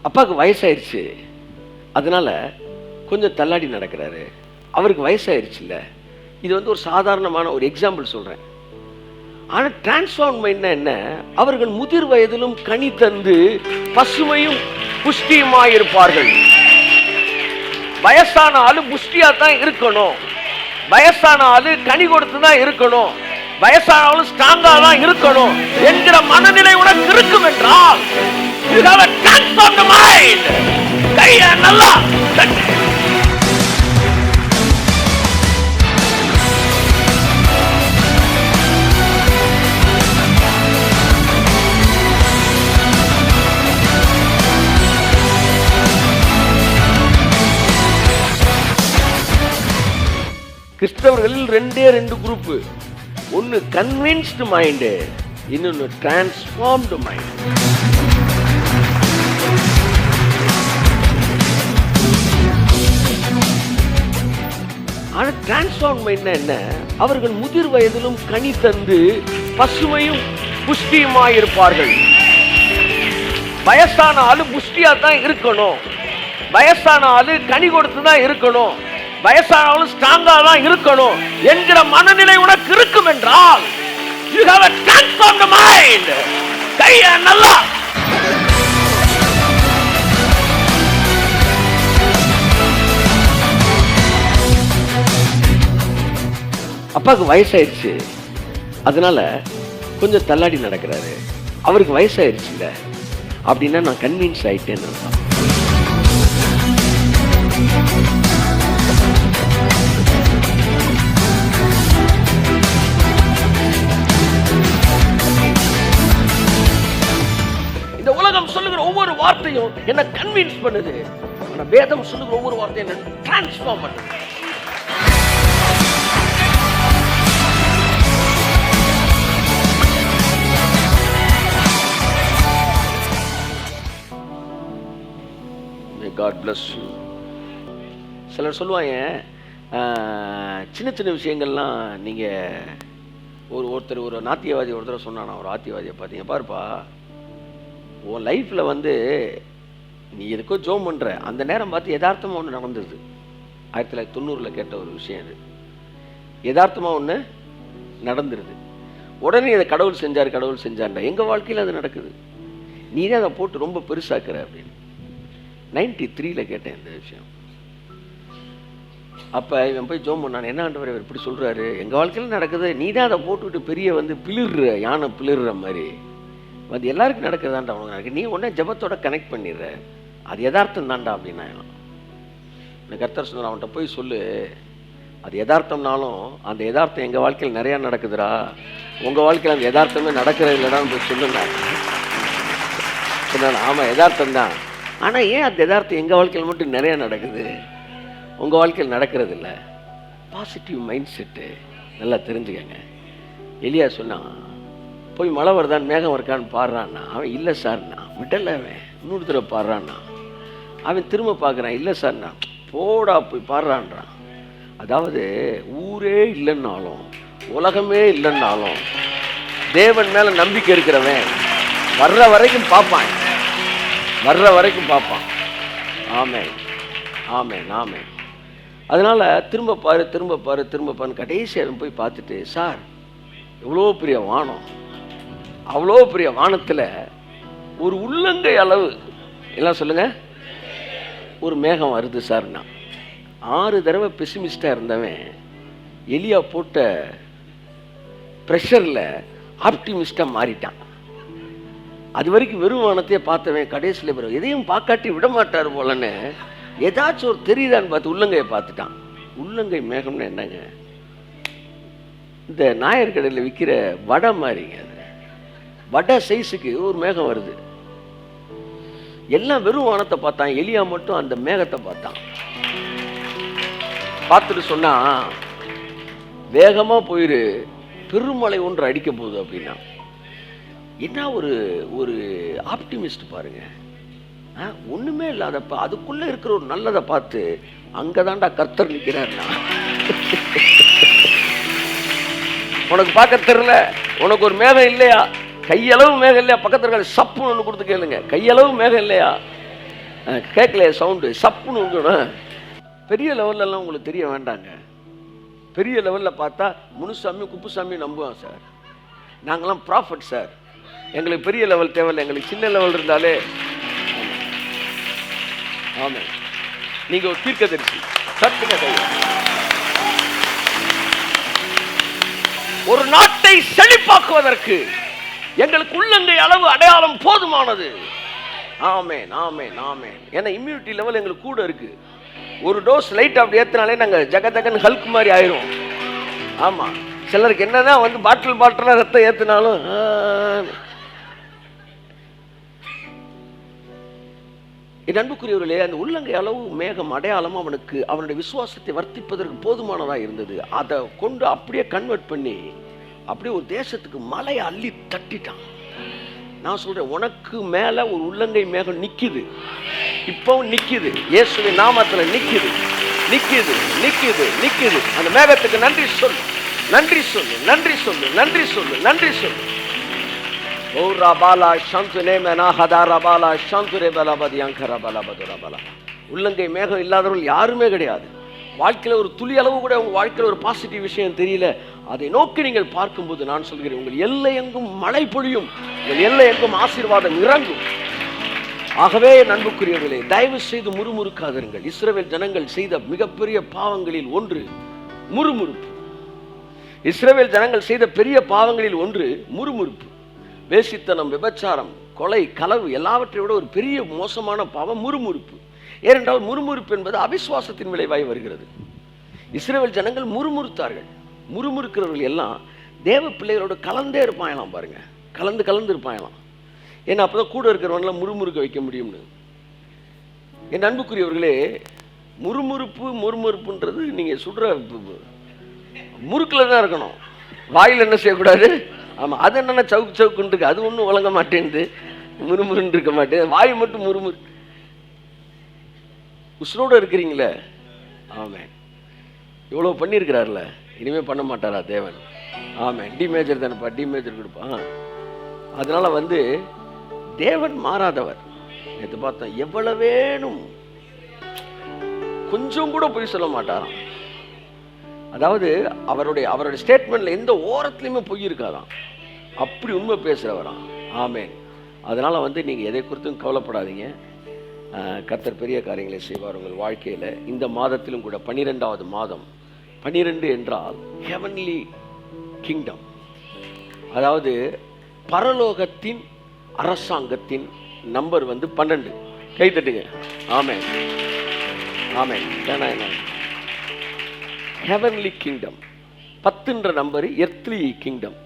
அப்பாவுக்கு வயசாயிருச்சு, அதனால கொஞ்சம் தள்ளாடி நடக்கிறாரு. அவருக்கு வயசாயிருச்சுல்ல. இது வந்து ஒரு சாதாரணமான ஒரு எக்ஸாம்பிள் சொல்கிறேன். ஆனால் டிரான்ஸ்ஃபார்ம் மைண்ட்னா என்ன? அவர்கள் முதிர் வயதிலும் கனி தந்து பசுமையும் புஷ்டியுமாயிருப்பார்கள். வயசான ஆளு புஷ்டியா தான் இருக்கணும், வயசான ஆளு கனி கொடுத்து தான் இருக்கணும், வயசான ஆளு ஸ்ட்ராங்கா தான் இருக்கணும் என்கிற மனநிலை உனக்கு இருக்கும் என்றால் you have a transformed mind. கையை நல்லா தட்டு. கிறிஸ்தவர்களில் ரெண்டு குரூப். ஒன்னு கன்வின்ஸ்டு மைண்ட், இன்னொன்னு டிரான்ஸ்ஃபார்ம்டு மைண்ட். ஆனா டிரான்ஸ்ஃபார்ம் மைண்ட் என்ன? அவர்கள் முதிர் வயதிலும் கனி தந்து பசுமையும் புஷ்டியுமாயிருப்பார்கள். வயசான ஆளு புஷ்டியா தான் இருக்கணும், வயசான ஆளு கனி கொடுத்து தான் இருக்கணும், வயசானாலும் ஸ்ட்ராங்கா தான் இருக்கணும் என்கிற மனநிலை உனக்கு இருக்கும் என்றால் you have a transformed mind. கையை நல்லா. அப்பாவுக்கு வயசாயிருச்சு, அதனால கொஞ்சம் தள்ளாடி நடக்கிறாரு. அவருக்கு வயசாயிருச்சுல்ல, அப்படின்னா நான் கன்வின்ஸ் ஆயிட்டேன்னு அர்த்தம். இந்த உலகம் சொல்லுகிற ஒவ்வொரு வார்த்தையும் என்ன கன்வின்ஸ் பண்ணுது, ஆனா வேதம் சொல்லுகிற ஒவ்வொரு வார்த்தையும் என்ன டிரான்ஸ்ஃபார்ம் பண்ணுது. God bless you. சிலர் சொல்லுவாங்க, சின்ன சின்ன விஷயங்கள்லாம் நீங்கள் ஒரு நாத்தியவாதி ஒருத்தர் சொன்னானா, ஒரு ஆத்தியவாதியை பார்த்தீங்க பாருப்பா, உன் லைஃப்பில் வந்து நீ எதுக்கோ ஜோம் பண்ணுற அந்த நேரம் பார்த்து யதார்த்தமாக ஒன்று நடந்தது. 1990 கேட்ட ஒரு விஷயம் அது. யதார்த்தமாக ஒன்று நடந்துருது, உடனே அதை கடவுள் செஞ்சார்டா. எங்கள் வாழ்க்கையில் அது நடக்குது, நீ தான் அதை போட்டு ரொம்ப பெருசாக்குற அப்படின்னு. 93 கேட்டேன் இந்த விஷயம். அப்போ இவன் போய் ஜோம் பண்ணான், என்ன ஆண்டவர் இவர் இப்படி சொல்கிறாரு, எங்கள் வாழ்க்கையில் நடக்குது, நீ தான் அதை போட்டுவிட்டு பெரிய வந்து பிளிர்ற யானை பிளிர்ற மாதிரி அது எல்லாருக்கும் நடக்குதாண்டா உனக்கு நடக்குது, நீ உடனே ஜபத்தோட கனெக்ட் பண்ணிடுற, அது யதார்த்தம் தான்டா அப்படின்னா. எனக்கு கர்த்தர் சொன்னார், அவன்கிட்ட போய் சொல்லு, அது யதார்த்தம்னாலும் அந்த யதார்த்தம் எங்கள் வாழ்க்கையில் நிறையா நடக்குதுடா, உங்கள் வாழ்க்கையில் அந்த யதார்த்தமே நடக்கிறது இல்லைடான்னு போய் சொல்லுங்க சொன்னான். ஆமாம் யதார்த்தம் தான், ஆனால் ஏன் அந்த யதார்த்தம் எங்கள் வாழ்க்கையில் மட்டும் நிறையா நடக்குது, உங்கள் வாழ்க்கையில் நடக்கிறது இல்லை? பாசிட்டிவ் மைண்ட் செட்டு நல்லா தெரிஞ்சுக்கங்க. எலியா சொன்னான், போய் மழை வருதான்னு மேகம் இருக்கான்னு பாடுறான்னா, அவன் இல்லை சார்னா விடலை, அவன் இன்னொரு தடவை பாடுறான்னா, அவன் திரும்ப பார்க்குறான், இல்லை சார்னா போடா போய் பாடுறான்றான். அதாவது ஊரே இல்லைன்னாலும் உலகமே இல்லைன்னாலும் தேவன் மேலே நம்பிக்கை இருக்கிறவன் வர்ற வரைக்கும் பார்ப்பான். ஆமென் ஆமென் ஆமென். அதனால் திரும்ப பாருன்னு கடைசியாக போய் பார்த்துட்டு, சார் எவ்வளோ பெரிய வானம், அவ்வளோ பெரிய வானத்தில் ஒரு உள்ளங்கை அளவு எல்லாம் சொல்லுங்கள் ஒரு மேகம் வருது சார்னா. 6 தடவை பெசிமிஸ்டாக இருந்தவன் எலியா போட்ட ப்ரெஷரில் ஆப்டிமிஸ்டாக மாறிட்டான். அது வரைக்கும் வெறும் வானத்தையே பார்த்தவன் கடைசியில் பிறகு எதையும் பார்க்காட்டி விட மாட்டார் போலன்னு ஏதாச்சும் ஒரு தெரியுதான்னு பார்த்து உள்ளங்கையை பார்த்துட்டான். உள்ளங்கை மேகம்னு என்னங்க, இந்த நாயர் கடையில் விற்கிற வடை மாதிரிங்க, அது வடை சைஸுக்கு ஒரு மேகம் வருது. எல்லாம் வெறும் வானத்தை பார்த்தான், எலியா மட்டும் அந்த மேகத்தை பார்த்தான். பார்த்துட்டு சொன்னா, வேகமாக போயிரு, பெருமழை ஒன்று அடிக்க போகுது அப்படின்னா. என்ன ஒரு ஆப்டிமிஸ்ட் பாருங்க. ஒண்ணுமே இல்லாதப்ப அதுக்குள்ள இருக்கிற ஒரு நல்லதை பார்த்து அங்கதான்டா கர்த்தர் நிற்கிறார்னா. உனக்கு பார்க்க தெரியல, உனக்கு ஒரு மேகம் இல்லையா, கையளவு மேகம் இல்லையா, பக்கத்துல சப்புன்னு ஒன்று கொடுத்து கேளுங்க, கையளவு மேகம் இல்லையா, கேட்கல சவுண்டு சப்புன்னு இருக்கணும். பெரிய லெவல்லலாம் உங்களுக்கு தெரிய வேண்டாங்க. பெரிய லெவலில் பார்த்தா முனுசாமி குப்புசாமி நம்புவான் சார். நாங்களாம் ப்ராஃபட் சார். எங்களுக்கு பெரிய லெவல் தேவையில்லை, எங்களுக்கு சின்ன லெவல் இருந்தாலே. ஆமாம், நீங்கள் ஒரு தீர்க்கதரிசி. சட்டுங்க கையை. ஒரு நாட்டை செழிப்பாக்குவதற்கு எங்களுக்கு உள்ளங்கை அளவு அடையாளம் போதுமானது. ஆமேன் ஆமேன் ஆமேன். ஏன்னா இம்யூனிட்டி லெவல் எங்களுக்கு கூட இருக்கு. ஒரு டோஸ் லைட் அப்படி ஏற்றினாலே நாங்கள் ஜகதகன் ஹல்க் மாதிரி ஆயிரும். ஆமாம், சிலருக்கு என்னதான் வந்து பாட்டிலாக ரத்தம் ஏற்றினாலும். என் அன்புக்குரியவர்களே, அந்த உள்ளங்கை அளவு மேகம் அடையாளம் அவனுக்கு அவனுடைய விசுவாசத்தை வர்த்திப்பதற்கு போதுமானதாக இருந்தது. அதை கொண்டு அப்படியே கன்வெர்ட் பண்ணி அப்படியே ஒரு தேசத்துக்கு மலையை அள்ளி தட்டிட்டான். நான் சொல்றேன், உனக்கு மேல ஒரு உள்ளங்கை மேகம் நிக்குது, இப்பவும் நிக்குது. இயேசுவின் நாமத்துல நிக்குது நிக்குது நிக்குது நிக்குது. அந்த மேகத்துக்கு நன்றி சொல்லு, நன்றி சொல்லு, நன்றி சொல்லு, நன்றி சொல்லு, நன்றி சொல்லு. ஓ ரபாலா சாந்துனே மேனா ஹதாரா பாலா சாந்துரே பலபதி அங்கரா பலபதுரா பலா. உள்ளங்கை மேகம் இல்லாதவர்கள் யாருமே கிடையாது. வாழ்க்கையில் ஒரு துளி அளவு கூட உங்கள் வாழ்க்கையில் ஒரு பாசிட்டிவ் விஷயம் தெரியல. அதை நோக்கி நீங்கள் பார்க்கும்போது நான் சொல்கிறேன், உங்கள் எல்லை எங்கும் மழை பொழியும், உங்கள் எல்லை எங்கும் ஆசீர்வாதம் இறங்கும். ஆகவே அன்புக்குரியவர்களே, தயவு செய்து முறுமுறுக்காதிருங்கள். இஸ்ரவேல் ஜனங்கள் செய்த மிகப்பெரிய பாவங்களில் ஒன்று முறுமுறுப்பு. இஸ்ரவேல் ஜனங்கள் செய்த பெரிய பாவங்களில் ஒன்று முறுமுறுப்பு. வேசித்தனம், விபச்சாரம், கொலை, களவு எல்லாவற்றை விட ஒரு பெரிய மோசமான பாவம் முறுமுறுப்பு. ஏனென்றால் முறுமுறுப்பு என்பது அவிசுவாசத்தின் விளைவாய் வருகிறது. இஸ்ரவேல் ஜனங்கள் முறுமுறுத்தார்கள். முறுமுறுக்கிறவர்கள் எல்லாம் தேவ பிள்ளைகளோடு கலந்தே இருப்பாங்களாம். பாருங்க, கலந்து இருப்பாங்களாம். ஏன்னா அப்போதான் கூட இருக்கிறவங்களாம் முறுமுறுக்க வைக்க முடியும்னு. என் அன்புக்குரியவர்களே, முறுமுறுப்புன்றது நீங்கள் சுடுற முறுக்கில் தான் இருக்கணும், வாயில் என்ன செய்யக்கூடாது. ஆமாம், அது என்னென்ன சவுக்குன்னு இருக்கு, அது ஒன்றும் வழங்க மாட்டேங்குது, முறுமுறுன்னு இருக்க மாட்டேன், வாய் மட்டும் முறுமுறு. உசுரோடு இருக்கிறீங்களே, ஆமாம், இவ்வளோ பண்ணியிருக்கிறார்ல, இனிமேல் பண்ண மாட்டாரா தேவன்? ஆமாம், டி மேஜர் தானேப்பா, டி மேஜர் கொடுப்பான். அதனால வந்து தேவன் மாறாதவர். நேற்று பார்த்தோம், எவ்வளவு வேணும் கொஞ்சம் கூட போய் சொல்ல மாட்டாராம். அதாவது அவருடைய ஸ்டேட்மெண்ட்ல எந்த ஓரத்துலையுமே பொய் இருக்காராம். அப்படி உண்மை பேசுகிறவராம். ஆமேன். அதனால வந்து நீங்கள் எதை குறித்தும் கவலைப்படாதீங்க. கர்த்தர் பெரிய காரியங்களை செய்வார் உங்கள் வாழ்க்கையில். இந்த மாதத்திலும் கூட 12வது மாதம். 12 என்றால் ஹெவன்லி கிங்டம், அதாவது பரலோகத்தின் அரசாங்கத்தின் நம்பர் வந்து 12. கை தட்டுங்க. Amen amen. ஹெவன்லி கிங்டம் 10ன்ற நம்பரு எர்த்லி கிங்டம்.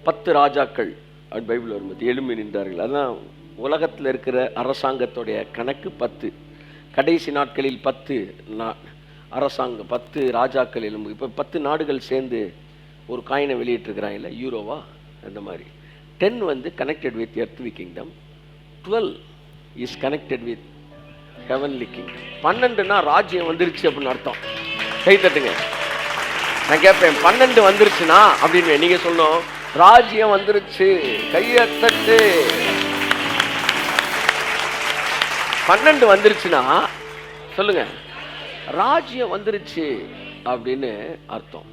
10 ராஜாக்கள் அப்படி பைபிள் வரும்போது எழும்பி நின்றார்கள். அதுதான் உலகத்தில் இருக்கிற அரசாங்கத்துடைய கணக்கு 10. கடைசி நாட்களில் 10 அரசாங்கம், 10 ராஜாக்கள் எழும்பு. இப்போ 10 நாடுகள் சேர்ந்து ஒரு காயினை வெளியிட்டிருக்கிறாங்க இல்லை, யூரோவா, அந்த மாதிரி. 10 வந்து connected with earthly kingdom, 12 is connected with heavenly kingdom. 12னா ராஜ்யம் வந்துருச்சு அப்படின்னு அர்த்தம். கை தட்டுங்க. நான் கேட்பேன், 12 வந்துருச்சுன்னா அப்படின்னு நீங்க சொல்லணும், ராஜ்யம் வந்துருச்சு, கையை தட்டு. 12 வந்துருச்சுன்னா சொல்லுங்க, ராஜ்யம் வந்துருச்சு அப்படின்னு அர்த்தம்.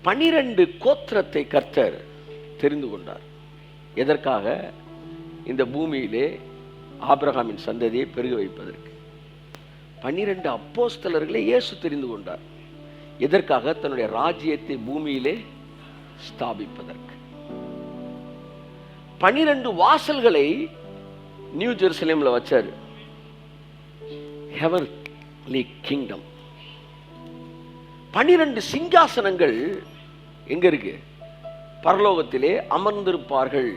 12 கோத்திரத்தை கர்த்தர் தெரிந்து கொண்டார். எதற்காக? இந்த பூமியிலே ஆபிரகாமின் சந்ததியை பெருக வைப்பதற்கு. 12 அப்போஸ்தலர்களை இயேசு தெரிந்து கொண்டார். எதற்காக? தன்னுடைய ராஜ்யத்தை பூமியிலே ஸ்தாபிப்பதற்கு. 12 வாசல்களை நியூ ஜெருசலேம்ல வச்சாரு. Heavenly kingdom. 12 சிங்காசனங்கள் எங்க இருக்கு? பரலோகத்திலே அமர்ந்திருப்பார்கள்.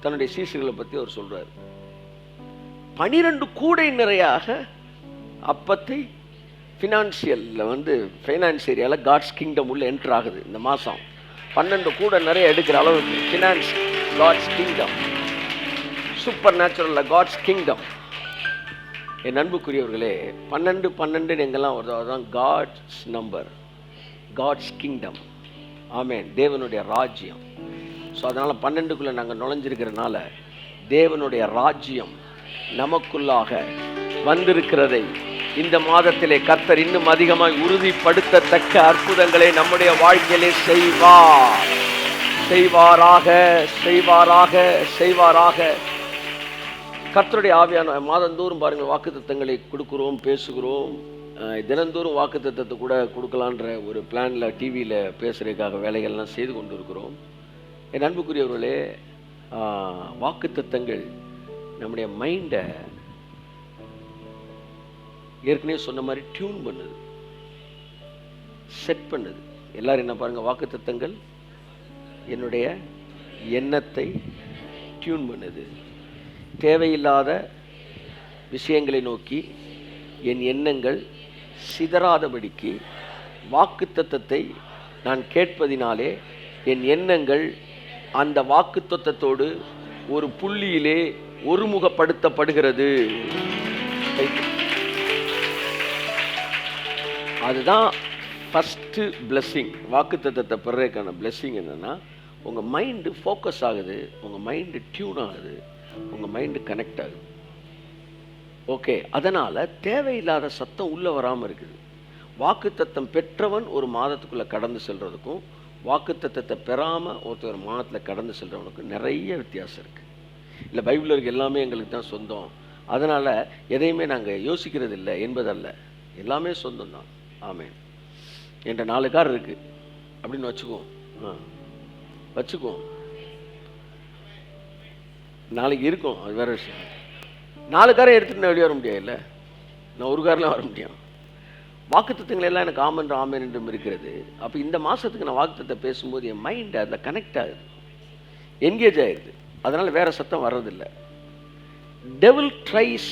தன்னுடைய சீசர்களை பத்தி அவர் சொல்றாரு. 12 கூடை நிறையாக அப்பத்தை ஃபினான்சியலில் வந்து ஃபைனான்ஸ் ஏரியாவில் காட்ஸ் கிங்டம் உள்ள என்ட்ரு ஆகுது இந்த மாதம். 12 கூட நிறைய எடுக்கிற அளவுக்கு ஃபினான்ஸ் காட்ஸ் கிங்டம், சூப்பர் நேச்சுரலில் காட்ஸ் கிங்டம். என் அன்புக்குரியவர்களே, 12 எங்கெல்லாம் வருதோ அதுதான் காட்ஸ் நம்பர், காட்ஸ் கிங்டம். ஆமேன், தேவனுடைய ராஜ்யம். ஸோ அதனால் 12க்குள்ளே நாங்கள் நுழைஞ்சிருக்கிறதுனால தேவனுடைய ராஜ்யம் நமக்குள்ளாக வந்திருக்கிறதை இந்த மாதத்திலே கர்த்தர் இன்னும் அதிகமாய் உறுதிப்படுத்தத்தக்க அற்புதங்களை நம்முடைய வாழ்க்கையிலே செய்வாராக. கர்த்தருடைய ஆவியான மாதந்தோறும் பாருங்கள் வாக்குத்தத்தங்களை கொடுக்குறோம், பேசுகிறோம். தினந்தோறும் வாக்குத்தத்தத்தை கூட கொடுக்கலான்ற ஒரு பிளானில் டிவியில் பேசுகிறதுக்காக வேலைகள்லாம் செய்து கொண்டு இருக்கிறோம். என் அன்புக்குரியவர்களே, வாக்குத்தத்தங்கள் நம்முடைய மைண்டை ஏற்கனவே சொன்ன மாதிரி டியூன் பண்ணுது, செட் பண்ணுது. எல்லாரும் என்ன பாருங்க, வாக்குத்தத்தங்கள் என்னுடைய எண்ணத்தை டியூன் பண்ணுது. தேவையில்லாத விஷயங்களை நோக்கி என் எண்ணங்கள் சிதறாதபடிக்கு வாக்குத்தத்தத்தை நான் கேட்பதினாலே என் எண்ணங்கள் அந்த வாக்குத்தத்தத்தோடு ஒரு புள்ளியிலே ஒருமுகப்படுத்தப்படுகிறது. அதுதான் ஃபஸ்ட்டு பிளெஸ்ஸிங். வாக்குத்தத்தத்தை பெறதுக்கான பிளெஸ்ஸிங் என்னென்னா, உங்கள் மைண்டு ஃபோக்கஸ் ஆகுது, உங்கள் மைண்டு டியூன் ஆகுது, உங்கள் மைண்டு கனெக்ட் ஆகுது. ஓகே, அதனால் தேவையில்லாத சத்தம் உள்ளே வராமல் இருக்குது. வாக்குத்தத்தம் பெற்றவன் ஒரு மாதத்துக்குள்ளே கடந்து செல்கிறதுக்கும் வாக்குத்தத்தத்தை பெறாமல் ஒருத்தர் மாதத்தில் கடந்து செல்கிறவனுக்கும் நிறைய வித்தியாசம் இருக்குது. இல்லை பைபிளில் இருக்க எல்லாமே எங்களுக்கு தான் சொந்தம், அதனால் எதையுமே நாங்கள் யோசிக்கிறது இல்லை என்பதல்ல, எல்லாமே சொந்தம் தான். ஆமே, என்கிட்ட 4 கார் இருக்குது அப்படின்னு வச்சுக்குவோம். நாளைக்கு இருக்கும், அது வேறு விஷயம். 4 காரை எடுத்துகிட்டு நான் வெளியே வர முடியாது, இல்லை நான் ஒரு காரில் வர முடியும். வாக்குத்தத்தங்கள் எல்லாம் எனக்கு ஆமன் என்றும் இருக்கிறது. அப்போ இந்த மாதத்துக்கு நான் வாக்குத்தத்தை பேசும்போது என் மைண்ட் அதில் கனெக்ட் ஆகுது, என்கேஜ் ஆகிடுது. அதனால் வேறு சத்தம் வர்றதில்லை. Devil tries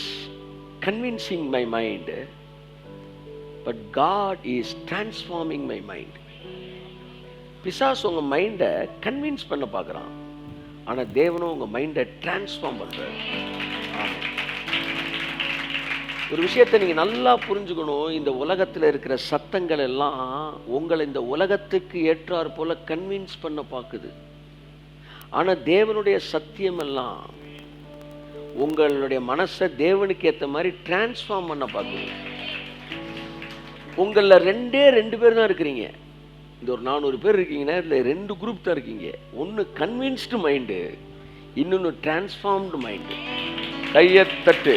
convincing my mind, but God is transforming my mind. பிசாசு உங்கள் மைண்டை கன்வின்ஸ் பண்ண பார்க்குறான், ஆனால் தேவனும் உங்கள் மைண்டை டிரான்ஸ்ஃபார்ம் பண்ணுறாரு. ஒரு விஷயத்தை நீங்கள் நல்லா புரிஞ்சுக்கணும். இந்த உலகத்தில் இருக்கிற சத்தங்கள் எல்லாம் உங்களை இந்த உலகத்துக்கு ஏற்றாறு போல கன்வின்ஸ் பண்ண பார்க்குது. ஆனால் தேவனுடைய சத்தியம் எல்லாம் உங்களுடைய மனசை தேவனுக்கு ஏற்ற மாதிரி டிரான்ஸ்ஃபார்ம் பண்ண பார்க்குது. உங்களில் 2 பேர் தான் இருக்கிறீங்க. இந்த ஒரு 400 பேர் இருக்கீங்கன்னா இதில் 2 குரூப் தான் இருக்கீங்க. ஒன்று கன்வின்ஸ்டு மைண்டு, இன்னொன்று டிரான்ஸ்ஃபார்ம்டு மைண்டு. கையத்தட்டு.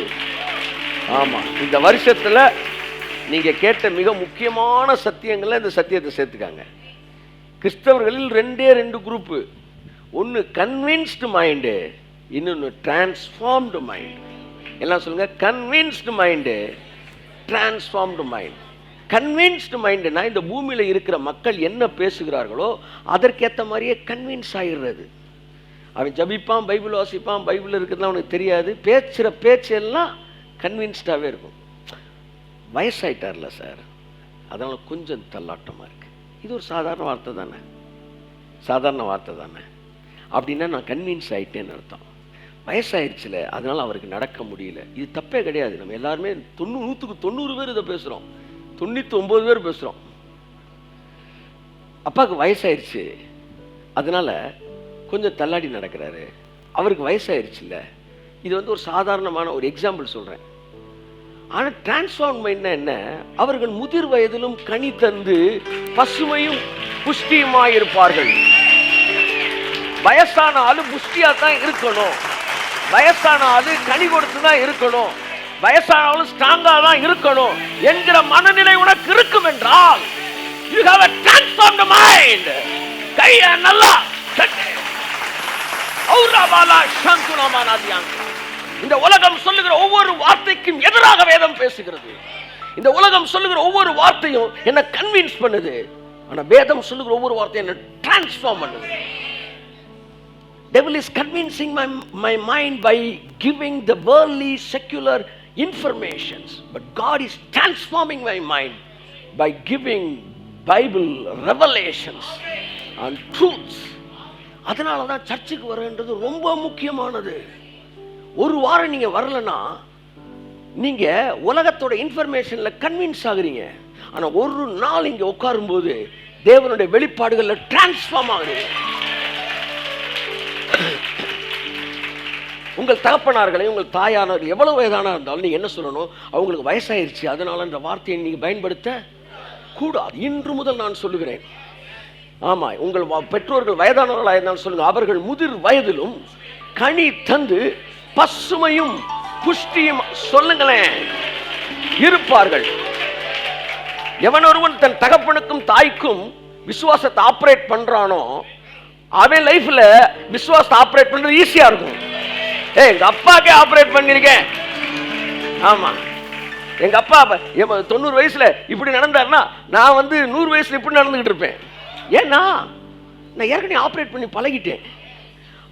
ஆமாம், இந்த வருஷத்தில் நீங்கள் கேட்ட மிக முக்கியமான சத்தியங்களில் இந்த சத்தியத்தை சேர்த்துக்காங்க. கிறிஸ்தவர்களில் 2 குரூப்பு. ஒன்று கன்வின்ஸ்டு மைண்டு, இன்னொன்று டிரான்ஸ்ஃபார்ம்டு மைண்டு. எல்லாம் சொல்லுங்கள், convinced mind, transformed mind. Convinced மைண்டுனா இந்த பூமியில் இருக்கிற மக்கள் என்ன பேசுகிறார்களோ அதற்கேற்ற மாதிரியே கன்வின்ஸ் ஆகிடுறது. அவன் ஜபிப்பான், பைபிள் வாசிப்பான், பைபிள் இருக்கிறதுலாம் அவனுக்கு தெரியாது, பேசுகிற பேச்செல்லாம் கன்வின்ஸ்டாகவே இருக்கும். வயசாயிட்டார்ல சார், அதனால் கொஞ்சம் தள்ளாட்டமாக இருக்குது. இது ஒரு சாதாரண வார்த்தை தானே. அப்படின்னா நான் கன்வின்ஸ் ஆகிட்டேன்னு அர்த்தம். வயசாயிடுச்சுல, அதனால் அவருக்கு நடக்க முடியல. இது தப்பே கிடையாது. நம்ம எல்லாருமே 100% பேர் இதை பேசுகிறோம், 99 பேர் பேசுகிறோம். அப்பாவுக்கு வயசாயிருச்சு, அதனால் கொஞ்சம் தள்ளாடி நடக்கிறாரு, அவருக்கு வயசாயிருச்சுல்ல. இது ஒரு சாதாரணமான ஒரு எக்ஸாம்பிள் சொல்கிறேன். ஆனால் டிரான்ஸ்ஃபார்ம் மைண்ட்னா என்ன? அவர்கள் முதிர் வயதிலும் கனி தந்து பசுமையும் புஷ்டியுமாயிருப்பார்கள். வயசான ஆளு புஷ்டியா தான் இருக்கணும், வயசான ஆளு கனி கொடுத்து தான் இருக்கணும், வயசானாலும் ஸ்ட்ராங்கா தான் இருக்கணும் என்கிற மனநிலை உனக்கு இருக்கும் என்றால் you have a transformed mind. கைய நல்லா இந்த உலகம் சொல்லுகிற ஒவ்வொரு வார்த்தைக்கும் எதிராக வேதம் பேசுகிறது. இந்த உலகம் சொல்லுகிற ஒவ்வொரு வார்த்தையும் என்ன கன்வின்ஸ் பண்ணுது, ஆனா வேதம் சொல்லுகிற ஒவ்வொரு வார்த்தையும் என்ன டிரான்ஸ்ஃபார்ம் பண்ணுது. Devil is convincing my mind by giving the worldly secular informations, but God is transforming my mind by giving Bible revelations and truths. அதனால தான் சர்ச்சுக்கு வரன்றது ரொம்ப முக்கியமானது. ஒரு வாரம் நீங்க வரலனா நீங்க உலகத்தோட இன்ஃபர்மேஷன்ல கன்வின்ஸ் ஆகுறீங்க, ஆனா ஒரு நாள் இங்க உட்காரும்போது தேவனுடைய வெளிப்பாடுகள்ல டிரான்ஸ்ஃபார்ம் ஆகுறீங்க. உங்கள் தகப்பனார்களையும் உங்கள் தாயானவர்கள் எவ்வளவு வயதானா இருந்தாலும் நீங்கள் என்ன சொல்லணும், அவங்களுக்கு வயசாயிருச்சு அதனால என்ற வார்த்தையை நீங்கள் பயன்படுத்த கூடாது. இன்று முதல் நான் சொல்லுகிறேன். ஆமாம், உங்கள் பெற்றோர்கள் வயதானவர்களாக இருந்தாலும் சொல்லுங்கள், அவர்கள் முதிர் வயதிலும் கனி தந்து பசுமையும் புஷ்டியும் சொல்லுங்களேன் இருப்பார்கள். எவன் ஒருவன் தன் தகப்பனுக்கும் தாய்க்கும் விசுவாசத்தை ஆப்ரேட் பண்றானோ அவன் லைஃப்ல விசுவாசத்தை ஆப்ரேட் பண்றது ஈஸியா இருக்கும். எங்க அப்பாக்கே ஆப்ரேட் பண்ணிருக்கேன். ஆமா, எங்க அப்பா 90 வயசுல இப்படி நடந்தாருன்னா நான் 100 வயசுல இப்படி நடந்துகிட்டு இருப்பேன். ஏன்னா நான் ஏற்கனவே ஆப்ரேட் பண்ணி பழகிட்டேன்.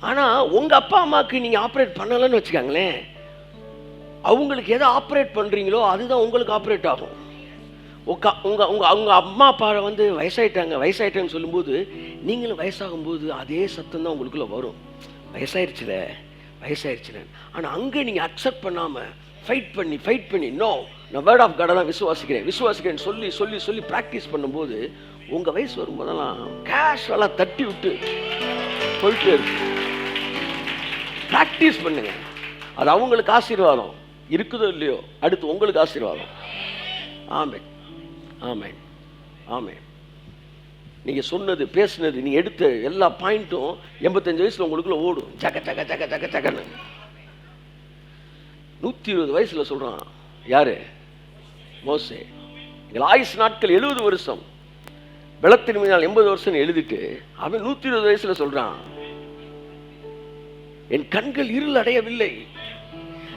ஆனா உங்க அப்பா அம்மாவுக்கு நீங்க ஆப்ரேட் பண்ணலன்னு வச்சுக்காங்களேன், அவங்களுக்கு எதை ஆப்ரேட் பண்றீங்களோ அதுதான் உங்களுக்கு ஆப்ரேட் ஆகும். உங்க அம்மா அப்பா வயசாயிட்டாங்கன்னு சொல்லும்போது நீங்களும் வயசாகும்போது அதே சத்தம் தான் உங்களுக்குள்ள வரும், வயசாயிருச்சுல. ஆனால் அங்கே நீங்கள் அக்செப்ட் பண்ணாமல் ஃபைட் பண்ணி நோ, நான் வேர்ட் ஆஃப் காடை தான் விசுவாசிக்கிறேன் சொல்லி சொல்லி சொல்லி ப்ராக்டிஸ் பண்ணும்போது உங்கள் வயசு வரும்போதெல்லாம் கேஷுவலாக தட்டி விட்டு போயிட்டே இருக்கு. ப்ராக்டிஸ் பண்ணுங்க, அது அவங்களுக்கு ஆசீர்வாதம் இருக்குதோ இல்லையோ, அடுத்து உங்களுக்கு ஆசீர்வாதம். ஆமென், ஆமென், ஆமென். நீங்கள் சொன்னது பேசுனது நீங்கள் எடுத்த எல்லா பாயிண்ட்டும் 85 வயசில் உங்களுக்குள்ள ஓடும். ஜகன்னு 120 வயசில் சொல்கிறான். யாரு? மோசே. எங்கள் ஆயுஷ் நாட்கள் 70 வருஷம், வெள்ளத்தின் மீதால் 80 வருஷம் எழுதிட்டு அவன் 120 வயசில் சொல்கிறான், என் கண்கள் இருள் அடையவில்லை,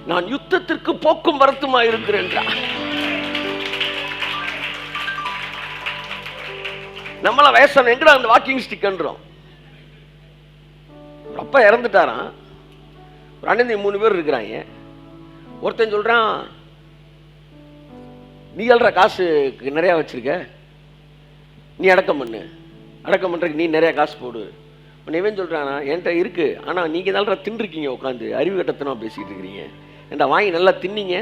நான் யுத்தத்திற்கு போக்கும் வரத்துமா இருக்கிறேன். நம்மள வயசான எங்கடா அந்த வாக்கிங் ஸ்டிக்ன்றோம். அப்பா இறந்துட்டாராம், ஒரு அண்ணன் 3 பேர் இருக்கிறாங்க. ஒருத்தன் சொல்றான், நீ அல்ற காசு நிறைய வச்சிருக்க, நீ அடக்கம் பண்றதுக்கு நீ நிறைய காசு போடு. இவன் சொல்றானா, என்கிட்ட இருக்கு, ஆனா நீங்க தான் தின்றுக்கீங்க, உட்காந்து அறிவு கட்டத்தனமா பேசிட்டு இருக்கிறீங்க. ஏன்டா வாங்கி நல்லா தின்னீங்க,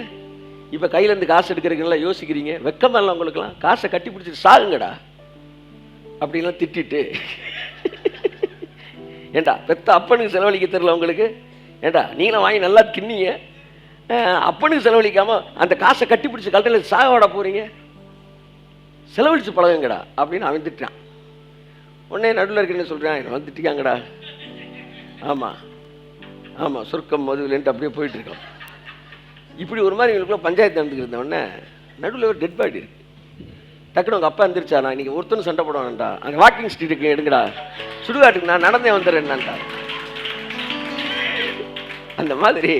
இப்ப கையில இருந்து காசு எடுக்கிறீங்களா யோசிக்கிறீங்க, வெக்கமா இல்லை உங்களுக்குலாம்? காசை கட்டி பிடிச்சிட்டு சாகுங்கடா அப்படின்லாம் திட்டிட்டு. ஏண்டா பெத்த அப்பனுக்கு செலவழிக்க தெரியல உங்களுக்கு? ஏண்டா நீங்களும் வாங்கி நல்லா தின்னீங்க, அப்பனுக்கு செலவழிக்காம அந்த காசை கட்டி பிடிச்சி கல்ட்டில் சாகவாட போறீங்க, செலவழிச்சு பழகுங்கடா அப்படின்னு அவன் திட்டான். உடனே நடுவில் இருக்குன்னு சொல்றான், திட்டிக்காங்கடா. ஆமா சொர்க்கம் மதுவில்ன்ட்டு அப்படியே போயிட்டு இருக்கோம். இப்படி ஒரு மாதிரி இவங்களுக்குள்ள பஞ்சாயத்து நடந்துக்கிட்டு உடனே நடுவில் ஒரு டெட் பாடி இருக்கு. டக்குனு உங்கள் அப்பா எந்திரிச்சா, நான் இன்னைக்கு ஒருத்தனும் சண்டை போடுவான்டா, அங்கே வாக்கிங் ஸ்ட்ரீட்டுக்கு எடுங்கடா, சுடுகாட்டுக்கு நான் நடந்தே வந்துடுறேன்டா. அந்த மாதிரி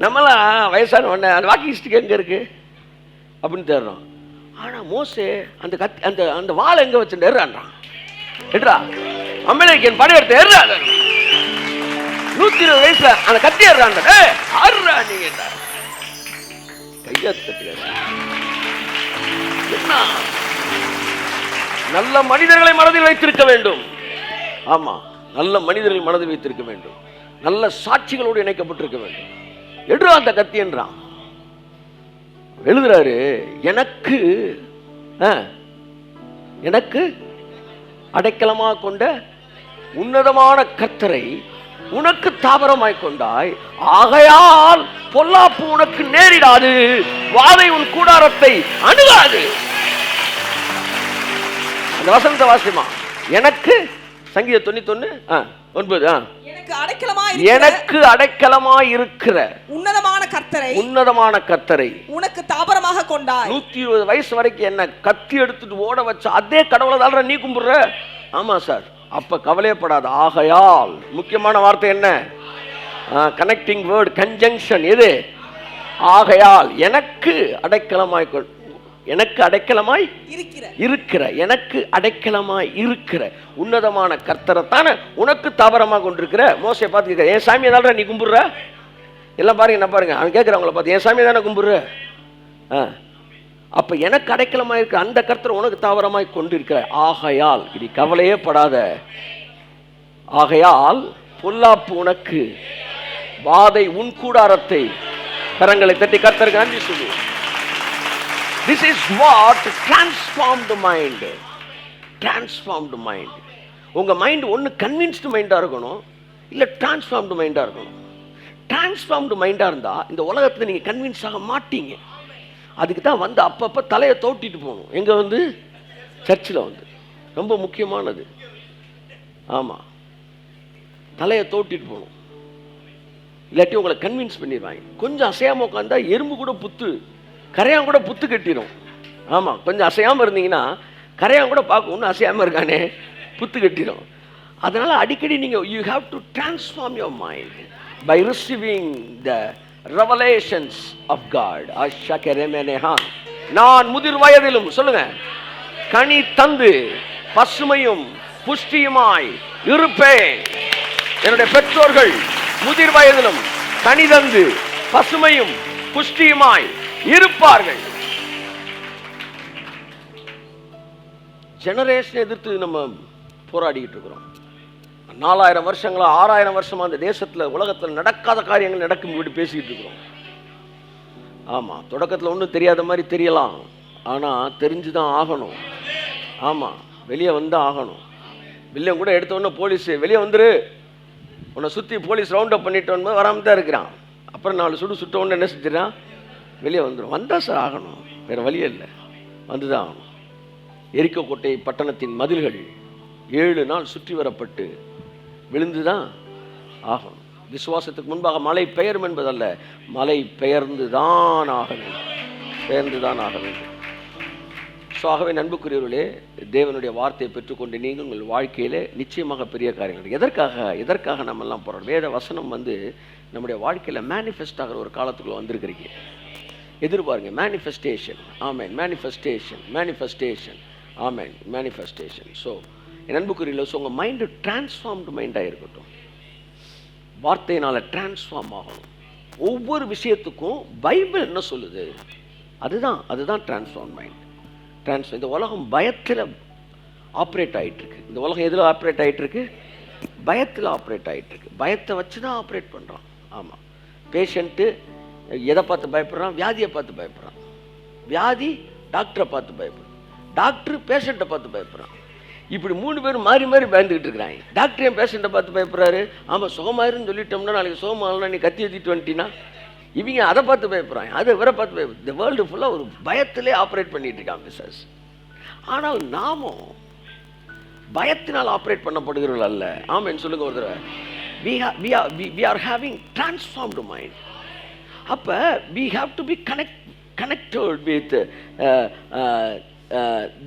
நம்மளாம் வயசான உடனே அந்த வாக்கிங் ஸ்ட்ரீட் எங்கே இருக்கு அப்படின்னு தேடுறோம். ஆனால் மோசே அந்த கத்தி அந்த அந்த வாழை எங்கே வச்சுட்டு ஏறான்றான், எடுறா அமெரிக்கன் படம் எடுத்து ஏறா. 120 வயசுல அந்த கத்தி ஏறான். ஆறுறா நீங்க கையா தட்டுக்க. நல்ல மனிதர்களை மனதில் வைத்திருக்க வேண்டும். ஆமா, நல்ல மனிதர்களை மனதில் வைத்திருக்க வேண்டும், நல்ல சாட்சிகளோடு இணைக்கப்பட்டிருக்க வேண்டும். எடுறா அந்த கத்தி என்றான். எழுதுறாரு, எனக்கு அடைக்கலமாக கொண்ட உன்னதமான கர்த்தரை உனக்கு தாபரமாய் கொண்டாய், ஆகையால் பொல்லாப்பு உனக்கு நேரிடாது, வாதை உன் கூடாரத்தை அணுகாது. அந்த வசனத்தை வாசிமா. எனக்கு சங்கீதம் 91:9 எனக்கு அடைக்கலமாய் இருக்கிற உன்னதமான கர்த்தரை உனக்கு தாபரமாக கொண்டாய். 120 வயசு வரைக்கும் என்ன கத்தி எடுத்துட்டு ஓட வச்ச அதே கடவுளை தான் நீ கும்பிடுற. ஆமா சார், அப்ப கவலையப்படாத. ஆகையால் முக்கியமான வார்த்தை என்ன? Connecting word, conjunction. எது? ஆகையால் எனக்கு அடைக்கலமாய் இருக்கிற உன்னதமான கர்த்தரை தானே உனக்கு தாபரமாக கொண்டிருக்கிற. மோசே பார்த்து என் சாமியை தானே நீ கும்பிடுற? எல்லாம் பாருங்க, என்ன பாருங்க, அவன் கேட்குறவங்கள பார்த்து என் சாமியை தானே கும்பிடுற. அப்ப எனக்கு அடைக்கலமாய் இருக்கிற அந்த கர்த்தர் உனக்கு தாவரமாய் கொண்டிருக்கிற. ஆகையால் இனி கவலையே படாத. ஆகையால் பொல்லாப்பு உனக்கு, வாதை உன் கூடாரத்தை. கரங்களை தட்டி கர்த்தருக்கு நன்றி சொல்லு. This is what transformed mind. Transformed mind. உங்க மைண்ட் ஒன்று கன்வின்ஸ்டு மைண்டா இருக்கணும், இல்லை டிரான்ஸ்ஃபார்ம்டு மைண்டாக இருக்கணும். டிரான்ஸ்ஃபார்ம்டு மைண்டாக இருந்தால் இந்த உலகத்தில் நீங்கள் கன்வின்ஸ் ஆக மாட்டீங்க. அதுக்கு தான் வந்து அப்பப்போ தலையை தோட்டிட்டு போகணும். எங்கே வந்து? சர்ச்சில் வந்து. ரொம்ப முக்கியமானது. ஆமாம், தலையை தோட்டிட்டு போகணும். இல்லாட்டி உங்களை கன்வின்ஸ் பண்ணிடுவாங்க. கொஞ்சம் அசையாமல் உட்காந்தா எறும்பு கூட புத்து, கரையான் கூட புத்து கட்டிடும். ஆமாம், கொஞ்சம் அசையாமல் இருந்தீங்கன்னா கரையான் கூட பார்க்க ஒன்றும் அசையாமல் இருக்கானே புத்து கட்டிடும். அதனால் அடிக்கடி நீங்கள் you have to transform your mind by receiving the revelations of God. நான் முதிர் வயதிலும் சொல்லுங்க கனி தந்து பசுமையும் புஷ்டியுமாய் இருப்பேன். என்னுடைய பெற்றோர்கள் முதிர் வயதிலும் கனி தந்து பசுமையும் புஷ்டியுமாய் இருப்பார்கள். ஜெனரேஷன் எதிர்த்து நம்ம போராடிக்கிட்டு இருக்கிறோம். 4000 வருஷங்களா 6000 வருஷமா அந்த தேசத்தில் உலகத்தில் நடக்காத காரியங்கள் நடக்கும் இப்படி பேசிக்கிட்டு இருக்கிறோம். ஆமாம், தொடக்கத்தில் ஒன்றும் தெரியாத மாதிரி தெரியலாம், ஆனால் தெரிஞ்சு தான் ஆகணும். ஆமாம், வெளியே வந்து ஆகணும். வில்லியம் கூட எடுத்தோடனே போலீஸ் வெளியே வந்துரு, உன்னை சுற்றி போலீஸ் ரவுண்ட் அப் பண்ணிட்டு வராமல் தான் இருக்கிறான். அப்புறம் 4 சுடு சுட்ட உடனே என்ன செஞ்சிடறான்? வெளியே வந்துடும். வந்தால் சார் ஆகணும், வேறு வழியே இல்லை, வந்து தான் ஆகணும். எரிக்கோ கோட்டை பட்டணத்தின் மதில்கள் 7 நாள் சுற்றி வரப்பட்டு விழுந்து தான் ஆகணும். விசுவாசத்துக்கு முன்பாக மழை பெயரும் என்பதல்ல, மழை பெயர்ந்து தான் ஆக வேண்டும், பெயர்ந்து தான் ஆக வேண்டும். ஸோ ஆகவே அன்புக்குரியவர்களே, தேவனுடைய வார்த்தையை பெற்றுக்கொண்டு நீங்கள் உங்கள் வாழ்க்கையில் நிச்சயமாக பெரிய காரியங்கள். எதற்காக நம்மெல்லாம் போகிறோம்? வேத வசனம் வந்து நம்முடைய வாழ்க்கையில் மேனிஃபெஸ்ட் ஆகிற ஒரு காலத்துக்குள்ளே வந்திருக்கிறீங்க. எதிர்பாருங்க, மேனிஃபெஸ்டேஷன். ஆமேன், மேனிஃபெஸ்டேஷன், மேனிஃபெஸ்டேஷன், ஆமேன், மேனிஃபெஸ்டேஷன். ஸோ என் அன்புக்குரியவர்களே, ஸோ உங்கள் மைண்டு டிரான்ஸ்ஃபார்ம்டு மைண்டாக இருக்கட்டும். வார்த்தையினால் டிரான்ஸ்ஃபார்ம் ஆகணும். ஒவ்வொரு விஷயத்துக்கும் பைபிள் என்ன சொல்லுது அதுதான் டிரான்ஸ்ஃபார்ம் மைண்ட். இந்த உலகம் பயத்தில் ஆப்ரேட் ஆகிட்டுருக்கு. இந்த உலகம் எதில் ஆப்ரேட் ஆகிட்டுருக்கு? பயத்தில் ஆப்ரேட் ஆகிட்டுருக்கு. பயத்தை வச்சு தான் ஆப்ரேட் பண்ணுறான். ஆமாம், பேஷண்ட்டு எதை பார்த்து பயப்படுறான்? வியாதியை பார்த்து பயப்படுறான். வியாதி டாக்டரை பார்த்து பயப்படுறான். டாக்டர் பேஷண்ட்டை பார்த்து பயப்படுறான். இப்படி 3 பேரும் மாறி மாறி பயந்துக்கிட்டு இருக்கிறாங்க. டாக்டர் ஏன் பேஷண்ட்டை பார்த்து பயப்படுறாரு? ஆமாம், சுகமாயிருன்னு சொல்லிட்டோம்னா நாளைக்கு சுகமாகலாம் நீ கத்தி ஏற்றிட்டு வந்துட்டீங்கன்னா, இவங்க அதை பார்த்து பயப்படுறாங்க, அதை வேற பார்த்து பயப்படுறாங்க. இந்த வேர்ல்டு ஃபுல்லாக ஒரு பயத்திலே ஆப்ரேட் பண்ணிட்டு இருக்காங்க பிசாஸ். ஆனால் நாமும் பயத்தினால் ஆப்ரேட் பண்ணப்படுகிறவர்கள் அல்ல. ஆமென் சொல்லுங்க ஒரு தடவை. we are having transformed mind. அப்போ we have to be connected with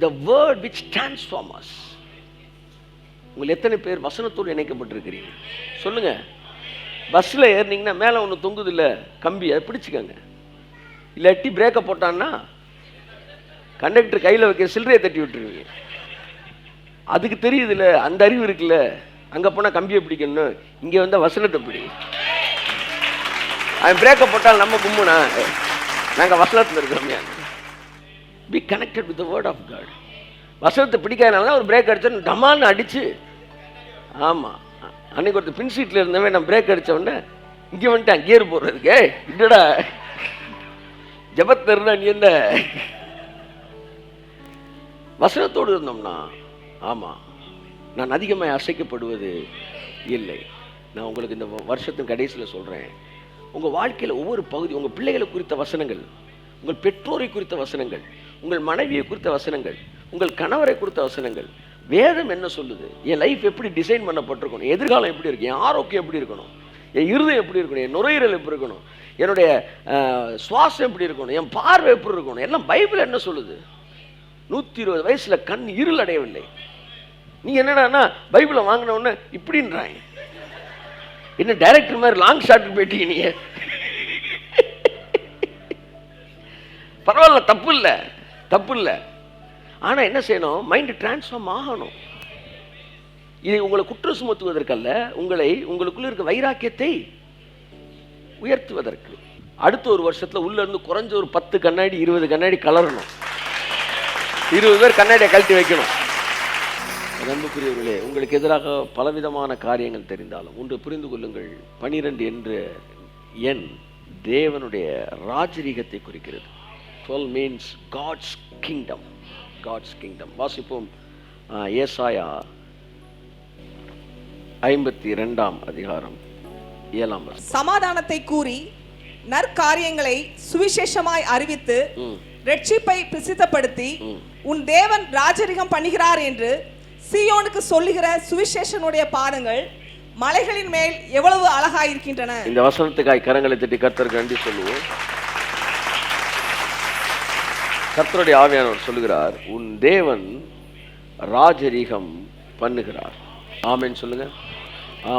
the word which transforms us. உங்கள் எத்தனை பேர் வசனத்தோடு இணைக்கப்பட்டிருக்கிறீங்க? சொல்லுங்க. பஸ்ஸில் ஏறினீங்கன்னா மேலே ஒன்று தொங்குது இல்லை, கம்பி, அதை பிடிச்சிக்கோங்க. இல்லாட்டி பிரேக்கை போட்டான்னா கண்டக்டர் கையில் வைக்க சில்லறையை தட்டி விட்டுருவீங்க. அதுக்கு தெரியுது இல்லை, அந்த அறிவு இருக்குல்ல, அங்கே போனால் கம்பியை பிடிக்கணும், இங்கே வந்தால் வசனத்தை பிடி. அவன் பிரேக்கை போட்டால் நம்ம கும்புனா நாங்கள் வசனத்தில் இருக்கிறோமே. Be connected with the word of God. வசனத்தை பிடிக்காதனால ஒரு பிரேக் அடிச்சு டமால்னு அடிச்சு. ஆமாம், அன்னைக்கு ஒருத்தர் பின் சீட்டில் இருந்தவன் நான் பிரேக் அடித்த உடனே இங்கே வந்துட்டேன் கியர் போடுறதுக்கு. இல்லடா ஜபத்தருடா, நீ என்ன வசனத்தோடு இருந்தோம்னா, ஆமாம், நான் அதிகமாக அசைக்கப்படுவது இல்லை. நான் உங்களுக்கு இந்த வருஷத்தின் கடைசியில் சொல்கிறேன், உங்கள் வாழ்க்கையில் ஒவ்வொரு பகுதி, உங்கள் பிள்ளைகளை குறித்த வசனங்கள், உங்கள் பெற்றோரை குறித்த வசனங்கள், உங்கள் மனைவியை குறித்த வசனங்கள், உங்கள் கணவரை குறித்த வசனங்கள், வேதம் என்ன சொல்லுது, என் லைஃப் எப்படி டிசைன் பண்ணப்பட்டிருக்கணும், எதிர்காலம் எப்படி இருக்கு, என் ஆரோக்கியம் எப்படி இருக்கணும், என் இருதயம் எப்படி இருக்கணும், என் நுரையீரல் எப்படி இருக்கணும், என்னுடைய சுவாசம் எப்படி இருக்கணும், என் பார்வை எப்படி இருக்கணும், எல்லாம் பைபிள் என்ன சொல்லுது. 120 வயசில் கண் இருள் அடையவில்லை. நீ என்னடான்னா பைபிளை வாங்கின உடனே இப்படின்றாங்க. என்ன டைரக்டர் மாதிரி லாங் ஷாட் போயிட்டீங்க நீங்க. பரவாயில்ல, தப்பு இல்லை. ஆனால் என்ன செய்யணும்? மைண்டு டிரான்ஸ்ஃபார்ம் ஆகணும். இதை உங்களை குற்றம் சுமத்துவதற்கல்ல, உங்களுக்குள்ள இருக்க வைராக்கியத்தை உயர்த்துவதற்கு. அடுத்த ஒரு வருஷத்தில் உள்ள இருந்து குறைஞ்ச ஒரு 10 கண்ணாடி 20 கண்ணாடி கலரணும். 20 பேர் கண்ணாடியை கழட்டி வைக்கணும். அன்புக்குரியவர்களே, உங்களுக்கு எதிராக பலவிதமான காரியங்கள் தெரிந்தாலும் ஒன்று புரிந்து கொள்ளுங்கள், 12 என்ற எண் தேவனுடைய ராஜரீகத்தை குறிக்கிறது. 12 means God's kingdom. வாசிப்போம் ஏசாயா 52ஆம் அதிகாரம் 7ஆம் வசனம். சமாதானத்தை கூறி நற்காரியங்களை சுவிசேஷமாய் அறிவித்து ரட்சிப்பை பிரசித்தப்படுத்தி உன் தேவன் ராஜரிகம் பண்ணுகிறார் என்று சீயோனுக்கு சொல்லுகிற சுவிசேஷனுடைய பாதங்கள் மலைகளின் மேல் எவ்வளவு அழகாயிருக்கின்றன. இந்த வசனத்துக்காய் கரங்களை தட்டி கர்த்தருக்கு நன்றி சொல்லுவோம். கர்த்தருடைய ஆவியானவர் சொல்லுகிறார், உன் தேவன் ராஜரிகம் பண்ணுகிறார். ஆமென் சொல்லுங்க.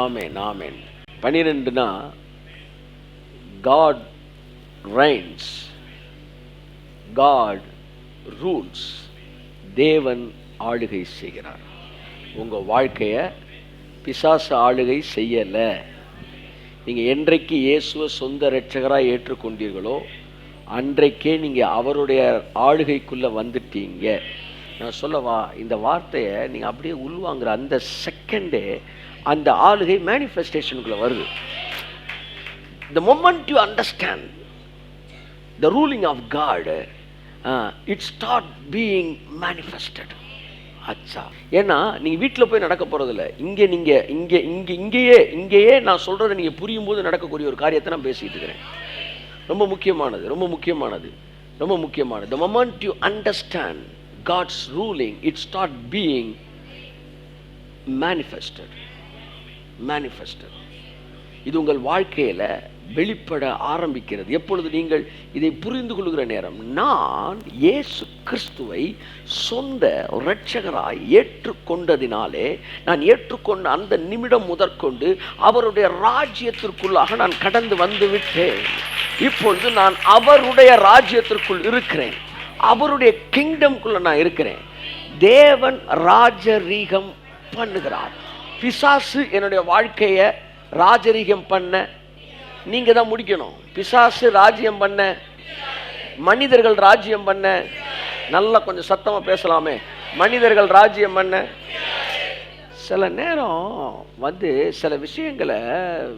ஆமென் ஆமென். 12னா God reigns, God rules. தேவன் ஆளுகை செய்கிறார். உங்க வாழ்க்கைய பிசாசு ஆளுகை செய்யல. நீங்க என்றைக்கு இயேசுவை சொந்த இரட்சகராய் ஏற்றுக்கொண்டீர்களோ அன்றைக்கே நீங்க அவருடைய ஆளுகைக்குள்ள வந்துட்டீங்க. நான் சொல்லவா, இந்த வார்த்தையை நீங்க அப்படியே உள்வாங்குற அந்த செகண்டே அந்த ஆளுகை மேனிஃபெஸ்டேஷனுக்குள்ள வருது. The moment you understand the ruling of God, it start being manifested. அச்சா, ஏன்னா நீங்க வீட்டில் போய் நடக்க போறதில்ல, இங்கேயே நான் சொல்றதை நீங்க புரியும் போது நடக்கக்கூடிய ஒரு காரியத்தை நான் பேசிட்டு இருக்கிறேன். ரொம்ப முக்கியமானது. The moment you understand God's ruling, it start being manifested. இது உங்கள் வாழ்க்கையில வெளிப்பட ஆரம்பிக்கிறது. எப்பொழுது நீங்கள் இதை புரிந்து கொள்கிற நேரம், நான் இயேசு கிறிஸ்துவை சொந்த இரட்சகராய் ஏற்றுக்கொண்டதினாலே, நான் ஏற்றுக்கொண்ட அந்த நிமிடம் முதற்கொண்டு அவருடைய ராஜ்யத்திற்குள்ளாக நான் கடந்து வந்து விட்டேன். இப்பொழுது நான் அவருடைய ராஜ்யத்திற்குள் இருக்கிறேன், அவருடைய கிங்டம்குள்ள நான் இருக்கிறேன். தேவன் ராஜரீகம் பண்ணுகிறார். பிசாசு என்னுடைய வாழ்க்கையை ராஜரீகம் பண்ண நீங்க தான் முடிக்கணும். பிசாசு ராஜ்யம் பண்ண, மனிதர்கள் ராஜ்யம் பண்ண, நல்லா கொஞ்சம் சத்தமா பேசலாமே, மனிதர்கள் ராஜ்யம் பண்ண. சில நேரம் சில விஷயங்களை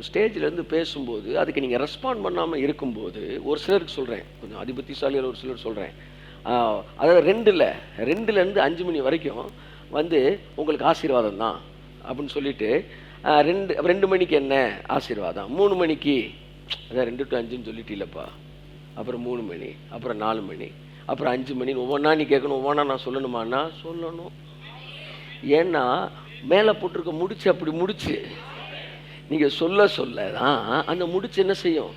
ஸ்டேஜில் இருந்து பேசும்போது அதுக்கு நீங்கள் ரெஸ்பாண்ட் பண்ணாமல் இருக்கும்போது, ஒரு சிலருக்கு சொல்கிறேன், கொஞ்சம் அதிபுத்திசாலியில் ஒரு சிலர் சொல்கிறேன், அதாவது 2லேருந்து 5 மணி வரைக்கும் உங்களுக்கு ஆசீர்வாதம் தான் அப்படின்னு சொல்லிட்டு 2 மணிக்கு என்ன ஆசீர்வாதம், 3 மணிக்கு அதான் 2 to 5ன்னு சொல்லிட்டு இல்லைப்பா, அப்புறம் 3 மணி, அப்புறம் 4 மணி, அப்புறம் 5 மணி, ஒவ்வொன்றா நீ கேட்கணும், ஒவ்வொன்றா நான் சொல்லணுமான்னா சொல்லணும். ஏன்னா மேலே போட்டிருக்க முடிச்சு அப்படி முடிச்சு நீங்கள் சொல்ல தான் அந்த முடிச்சு என்ன செய்யும்?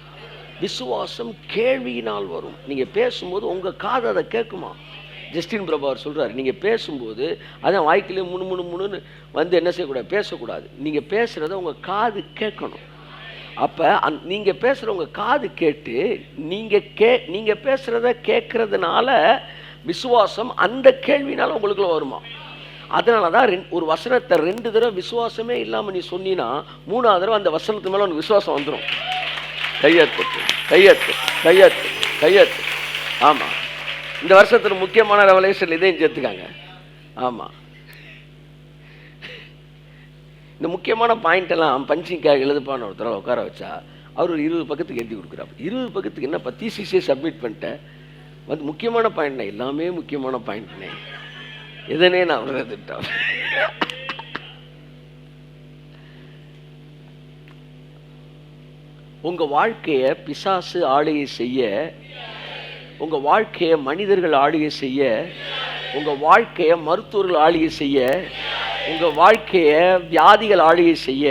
விசுவாசம் கேள்வியினால் வரும். நீங்கள் பேசும்போது உங்கள் காது அதை கேட்குமா? ஜஸ்டின் பிரபாவர் சொல்கிறார், நீங்கள் பேசும்போது அதான் வாய்க்கிலே முணுன்னு என்ன செய்யக்கூடாது? பேசக்கூடாது. நீங்கள் பேசுகிறத உங்கள் காது கேட்கணும். அப்போ நீங்கள் பேசுகிற உங்கள் காது கேட்டு நீங்கள் பேசுகிறத கேட்குறதுனால விசுவாசம் அந்த கேள்வினால உங்களுக்குள்ள வருமா? அதனால தான் ஒரு வசனத்தை 2 தடவை விசுவாசமே இல்லாமல் நீ சொன்னீன்னா 3ஆவது தடவை அந்த வசனத்து மேலே உனக்கு விசுவாசம் வந்துடும். கையெழுத்து. ஆமாம், இந்த வருஷத்தில் முக்கியமான ரெவலேஷன் இதையும் சேர்த்துக்காங்க. ஆமாம், இந்த முக்கியமான பாயிண்டெல்லாம் பஞ்சிங்காக எழுதுப்பான்னு ஒருத்தர உட்கார வச்சா அவர் ஒரு 20 பக்கத்துக்கு எழுதி கொடுக்குறாரு. 20 பக்கத்துக்கு என்ன தீசிஸே சப்மிட் பண்ணிட்டேன், முக்கியமான பாயிண்ட்னே, எல்லாமே முக்கியமான பாயிண்ட்னே, எதனே நான் விரதிட்டேன். உங்க வாழ்க்கையை பிசாசு ஆளுகை செய்ய, உங்க வாழ்க்கையை மனிதர்கள் ஆளுகை செய்ய, உங்க வாழ்க்கையை மருத்துவர்கள் ஆளுகை செய்ய, உங்க வாழ்க்கையை வியாதிகள் ஆளுகை செய்ய,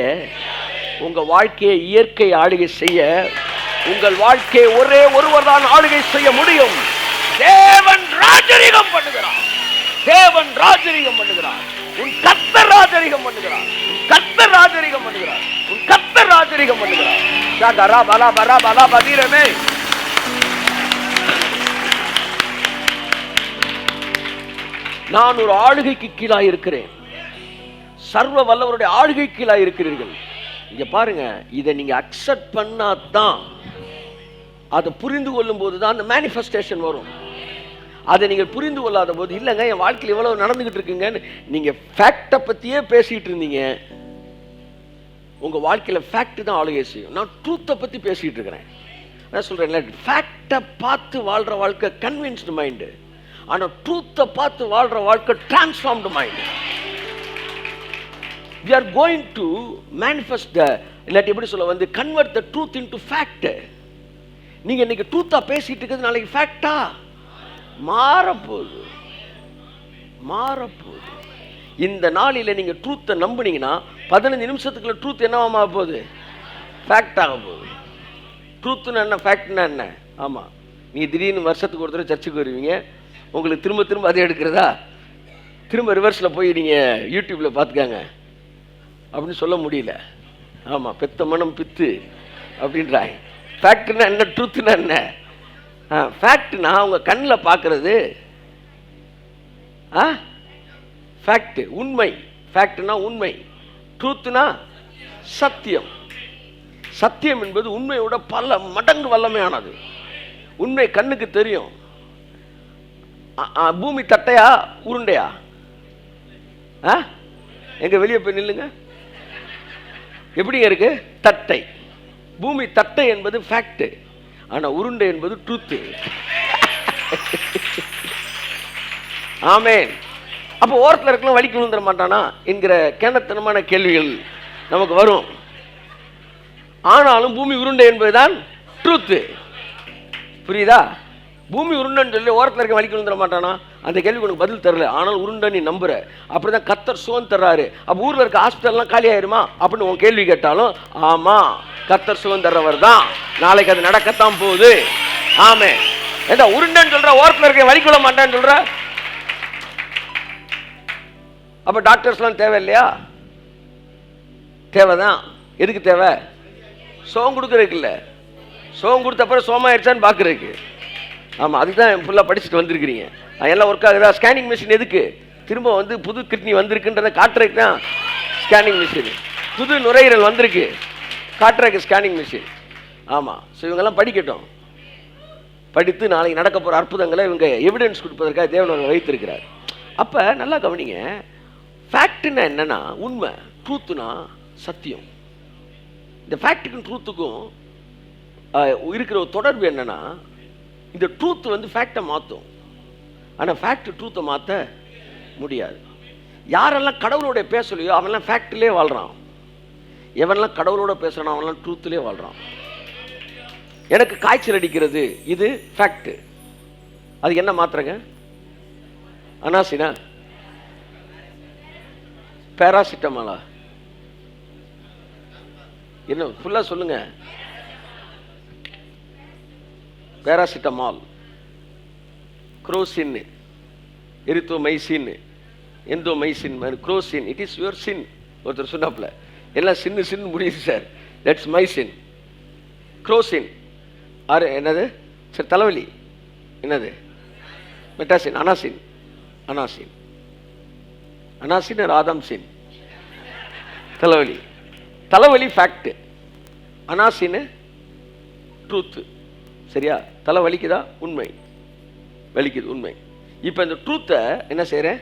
உங்க வாழ்க்கையை இயற்கை ஆளுகை செய்ய, உங்கள் வாழ்க்கையை ஒரே ஒருவர் தான் ஆளுகை செய்ய முடியும். தேவன் ராஜரீகம் பண்ணுகிறார். தேவன் ராஜரீகம் பண்ணுகிறார். உன் கர்த்தர் ராஜரீகம் பண்ணுகிறார். உன் கர்த்தர் ராஜரீகம் பண்ணுகிறார். உன் கர்த்தர் ராஜரீகம் பண்ணுகிறார். சகரா பலா பலா பலா பதிரமே. நான் ஒரு ஆளுகைக்கு கீழாக இருக்கிறேன். சர்வ வல்லவருடைய ஆளுகை கீழாக இருக்கிறீர்கள். இங்க பாருங்க, இதை நீங்க அக்செப்ட் பண்ணாதான், அதை புரிந்து கொள்ளும் போது தான் அந்த மேனிஃபெஸ்டேஷன் வரும். அதை நீங்கள் புரிந்து கொள்ளாத போது, இல்லைங்க என் வாழ்க்கையில் இவ்வளவு நடந்துகிட்டு இருக்குங்கன்னு நீங்க ஃபேக்டை பத்தியே பேசிட்டு இருந்தீங்க. உங்க வாழ்க்கையில ஃபேக்ட் தான் ஆளுகை செய்யும். நான் ட்ரூத்தை பத்தி பேசிட்டு இருக்கிறேன். நான் சொல்றேன், ஃபேக்டை பார்த்து வாழ்ற வாழ்க்கை கன்வின்ஸ்டு மைண்டு, ஆனா ட்ரூத்தை பார்த்து வாழ்ற வாழ்க்கை transformed mind. we are going to manifest the, இல்லாட்டி எப்படி சொல்ல வந்து convert the truth into fact. நீங்க இன்னைக்கு ட்ரூத்தா பேசிட்டு இருக்கிறது நாளைக்கு ஃபேக்டா மாறப்போகுது. இந்த நாளில நீங்க ட்ரூத்தை நம்புனீங்கன்னா 15 நிமிஷத்துக்குள்ள ட்ரூத் என்னவாமா போகுது? ஃபேக்ட் ஆக போகுது. ட்ரூத்துன்னு என்ன, ஃபேக்ட்னா என்ன? ஆமாம், நீங்கள் திடீர்னு வருஷத்துக்கு ஒரு தடவை சர்ச்சுக்கு வருவீங்க, உங்களுக்கு திரும்ப திரும்ப அதே எடுக்கிறதா? திரும்ப ரிவர்ஸில் போய் நீங்கள் யூடியூப்பில் பார்த்துக்காங்க அப்படின்னு சொல்ல முடியல. ஆமாம், பெத்த மனம் பித்து அப்படின்றாங்க. ஃபேக்ட்னா என்ன, ட்ரூத்துனா என்ன? ஃபேக்ட்னா அவங்க கண்ணில் பார்க்கறது ஃபேக்ட், உண்மை. ஃபேக்ட்னா உண்மை, ட்ரூத்னா சத்தியம். சத்தியம் என்பது உண்மையோட பல மடங்கு வல்லமையானது. உண்மை கண்ணுக்கு தெரியும். பூமி தட்டையா உருண்டையா? எங்க வெளியே போய் நில்லுங்க. எப்படிங்க இருக்கு? தட்டை. பூமி தட்டை என்பது ஃபேக்ட், ஆனா உருண்டை என்பது ட்ரூத். ஆமென். அப்போ ஓரத்தில் இருக்கலாம் வலிக்கு விழுந்துட மாட்டானா என்கிற கேணத்தனமான கேள்விகள் நமக்கு வரும். ஆனாலும் பூமி உருண்டை என்பதுதான் ட்ரூத்து. புரியுதா? பூமி உருண்டைன்னு சொல்லி ஓரத்தில் இருக்க வலிக்கு விழுந்துட மாட்டானா? அந்த கேள்விக்கு உனக்கு பதில் தரல, ஆனால் உருண்டை நீ நம்புற. அப்படிதான் கர்த்தர் சுகம் தர்றாரு. அப்போ ஊரில் இருக்க ஹாஸ்பிட்டல்லாம் காலி ஆயிருமா அப்படின்னு உன் கேள்வி கேட்டாலும், ஆமா, கர்த்தர் சுகம் தர்றவர் தான். நாளைக்கு அது நடக்கத்தான் போகுது. ஆமே. ஏண்டா உருண்டைன்னு சொல்ற, ஓரத்தில் இருக்க வலிக்கு விழ மாட்டான்னு சொல்ற? அப்ப டாக்டர்ஸ்லாம் தேவை இல்லையா? தேவைதான். எதுக்கு தேவை? சோகம் கொடுக்கறதுக்கு இல்லை, சோகம் கொடுத்த அப்புறம் சோமாயிருச்சான்னு பார்க்கறதுக்கு. ஆமாம், அதுக்கு தான் ஃபுல்லாக படிச்சுட்டு வந்திருக்கிறீங்க. எல்லாம் ஒர்க் ஆகுதா? ஸ்கேனிங் மிஷின் எதுக்கு? திரும்ப வந்து புது கிட்னி வந்திருக்குன்றதை காட்டுறதுக்கு தான் ஸ்கேனிங் மிஷின். புது நுரையீரல் வந்திருக்கு, காட்டுறதுக்கு ஸ்கேனிங் மிஷின். ஆமாம். ஸோ இவங்கெல்லாம் படிக்கட்டும். படித்து நாளைக்கு நடக்க போகிற அற்புதங்களை இவங்க எவிடன்ஸ் கொடுப்பதற்காக தேவன் வைத்திருக்கிறார். அப்போ நல்லா கவனிங்க. ஃபேக்ட்னா என்னன்னா உண்மை, ட்ரூத்துனா சத்தியம். இந்த ஃபேக்ட்டுக்கும் ட்ரூத்துக்கும் இருக்கிற ஒரு தொடர்பு என்னன்னா, இந்த ட்ரூத் வந்து ஃபேக்டை மாற்றும், ஆனால் ஃபேக்ட் ட்ரூத்தை மாற்ற முடியாது. யாரெல்லாம் கடவுளோட பேசலையோ அவன்லாம் ஃபேக்ட்லேயே வாழ்கிறான். எவன்லாம் கடவுளோட பேசுகிறான் அவன்லாம் ட்ரூத்லேயே வாழ்கிறான். எனக்கு காய்ச்சல் அடிக்கிறது, இது ஃபேக்ட். அது என்ன மாத்திரங்க? அனாசினா? பேராசிட்டமாலா? என்ன ஃபுல்லாக சொல்லுங்க. பேராசிட்டமால், குரோசின், எரித்தோமைசின், எந்தோமைசின், Crocin. It is your sin. ஒருத்தர் சொன்னாப்ல, எல்லாம் சின்னு சின்னு முடியுது சார், தட்ஸ் மைசின். குரோசின் என்னது? சரி, தலைவலி என்னது? மெட்டாசின். அனாசின். அனாசின் அனாசின் ராதம்சின். தலைவலி. தலைவலி ஃபேக்ட், அனாசின் ட்ரூத்து. சரியா? தலை வலிக்குதா? உண்மை. வலிக்குது, உண்மை. இப்போ இந்த ட்ரூத்தை என்ன செய்கிறேன்?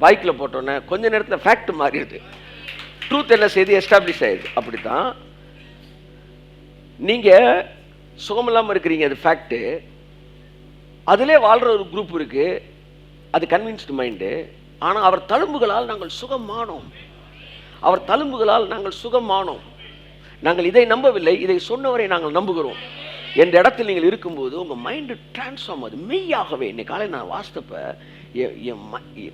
பைக்கில் போட்டோன்னே கொஞ்ச நேரத்தில் ஃபேக்ட் மாறிடுது. ட்ரூத் என்ன செய்து? எஸ்டாப்ளிஷ் ஆயிடுது. அப்படித்தான் நீங்கள் சுகமில்லாமல் இருக்கிறீங்க, அது ஃபேக்டு. அதிலே வாழ்கிற ஒரு குரூப் இருக்குது, அது கன்வின்ஸ்டு மைண்டு. ஆனால் அவர் தழும்புகளால் நாங்கள் சுகமானோம், அவர் தழும்புகளால் நாங்கள் சுகமானோம். நாங்கள் இதை நம்பவில்லை, இதை சொன்னவரை நாங்கள் நம்புகிறோம் என்ற இடத்தில் நீங்கள் இருக்கும்போது உங்கள் மைண்டு டிரான்ஸ்ஃபார்ம் ஆகுது. மெய்யாகவே இன்னைக்கு காலையில் நான் வாசித்தப்ப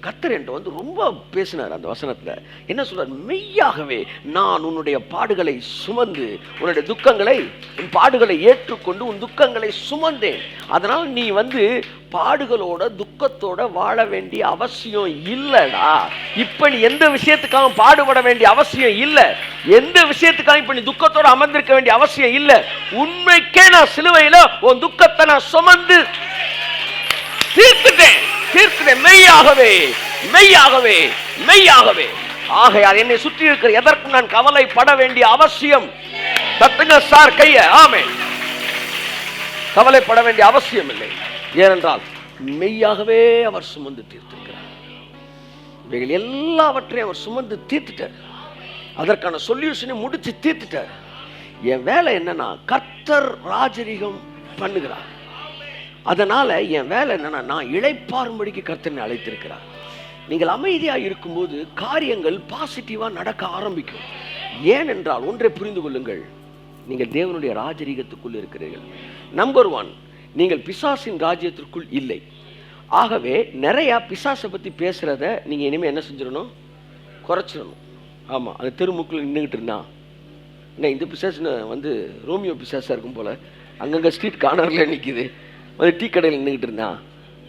கர்த்தர் என்கிட்ட வந்து ரொம்ப பேசினார். அந்த வசனத்தில் என்ன சொல்றார்? மெய்யாகவே நான் உன்னுடைய பாடுகளை சுமந்து, உன்னுடைய துக்கங்களை, உன் பாடுகளை ஏற்றுக்கொண்டு உன் துக்கங்களை சுமந்தேன். அதனால் நீ வந்து பாடுகளோட துக்கத்தோட வாழ வேண்டிய அவசியம் இல்லடா. இப்ப நீ எந்த விஷயத்துக்காக பாடுபட வேண்டிய அவசியம் இல்லை, எந்த விஷயத்துக்காக இப்ப நீ துக்கத்தோட அமர்ந்திருக்க வேண்டிய அவசியம் இல்லை. உண்மைக்கே நான் சிலுவையில உன் துக்கத்தை நான் சுமந்து தீர்த்துட்டேன். மெய்யாகவே மெய்யாகவே மெய்யாகவே. ஆகையால் என்னை சுற்றி இருக்கிற எதற்கும் நான் கவலைப்பட வேண்டிய அவசியம், தட்டுங்க சார் கைய, ஆமென், கவலைப்பட வேண்டிய அவசியம் இல்லை. ஏனென்றால் மெய்யாகவே அவர் சுமந்து தீர்த்திருக்கிறார். இவைகள் எல்லாவற்றையும் அவர் சுமந்து தீர்த்துட்டார். அதற்கான சொல்யூஷனை முடிச்சு தீர்த்துட்டார். என் வேலை என்னன்னா, கர்த்தர் ராஜரீகம் பண்ணுகிறார். அதனால என் வேலை என்னன்னா, நான் இளைப்பாறும்படிக்கு கர்த்தரை அழைத்திருக்கிறார். நீங்கள் அமைதியாக இருக்கும்போது காரியங்கள் பாசிட்டிவாக நடக்க ஆரம்பிக்கும். ஏனென்றால் ஒன்றை புரிந்து கொள்ளுங்கள், நீங்கள் தேவனுடைய ராஜரீகத்துக்குள் இருக்கிறீர்கள். நம்பர் 1, நீங்கள் பிசாசின் ராஜ்யத்திற்குள் இல்லை. ஆகவே நிறைய பிசாசை பற்றி பேசுகிறத நீங்கள் இனிமேல் என்ன செஞ்சிடணும்? குறைச்சிடணும். ஆமாம், அந்த தெருமுக்கில் நின்றுக்கிட்டு இருந்தான், என்ன இந்த பிசாசுன்னு வந்து ரோமியோ பிசாசாக இருக்கும் போல் அங்கங்கே ஸ்ட்ரீட் கார்னரில் நிற்கிது, வந்து டீ கடையில் நின்றுக்கிட்டு இருந்தான்.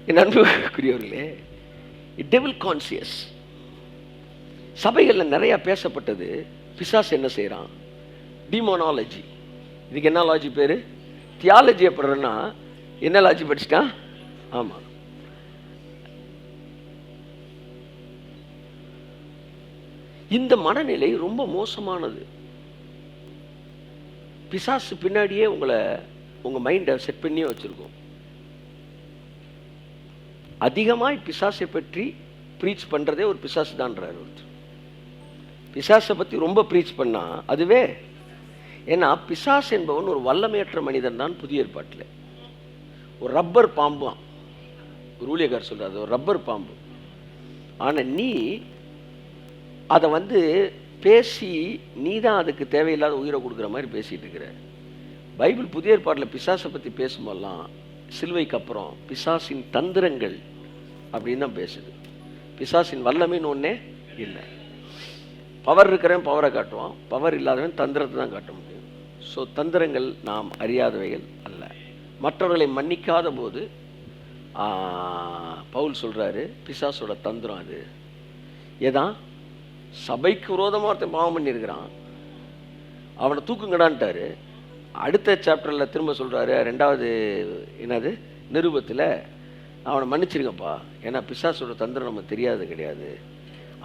என் அன்புக்குரியவர்களே, டெவில் கான்சியஸ் சபைகளில் நிறையா பேசப்பட்டது. பிசாசு என்ன செய்கிறான்? டிமோனாலஜி. இதுக்கு என்ன லாஜி பேர்? தியாலஜியை படுறேன்னா என்ன லாஜி படிச்சிட்டான்? ஆமாம், இந்த மனநிலை ரொம்ப மோசமானது. பிசாசு பின்னாடியே உங்கள் மைண்டை செட் பண்ணியே வச்சுருக்கோம். அதிகமாய் பிசாசை பற்றி ப்ரீச் பண்ணுறதே ஒரு பிசாசு தான்றார் ஒருத்தர். பிசாசை பற்றி ரொம்ப ப்ரீச் பண்ணால் அதுவே, ஏன்னா பிசாசு என்பவன் ஒரு வல்லமையற்ற மனிதன் தான் புதிய ஏற்பாட்டில். ஒரு ரப்பர் பாம்பும், ஒரு ஊழியக்கார் சொல்கிறார், ஒரு ரப்பர் பாம்பு. ஆனால் நீ அதை வந்து பேசி நீ தான் அதுக்கு தேவையில்லாத உயிரை கொடுக்குற மாதிரி பேசிகிட்டு இருக்கிற. பைபிள் புதிய ஏற்பாட்டில் பிசாசை பற்றி பேசும்போதெல்லாம் சிலுவைக்கு அப்புறம் பிசாசின் தந்திரங்கள் அப்படின்னு தான் பேசுது. பிசாசின் வல்லமைன்னு ஒன்றே இல்லை. பவர் இருக்கிறவன் பவரை காட்டுவான், பவர் இல்லாதவன் தந்திரத்தை தான் காட்ட முடியும். ஸோ தந்திரங்கள் நாம் அறியாதவைகள் அல்ல. மற்றவர்களை மன்னிக்காத போது பவுல் சொல்கிறாரு, பிசாசோட தந்திரம் அது. ஏதான் சபைக்கு விரோதமாக ஒருத்தன் பாவம் பண்ணியிருக்கிறான், அவனை தூக்குங்கடான்ட்டாரு. அடுத்த சாப்டரில் திரும்ப சொல்கிறாரு, 2வது என்னது நிருபத்தில், அவனை மன்னிச்சிருங்கப்பா, ஏன்னா பிசாசோட தந்திரம் நமக்கு தெரியாது கிடையாது.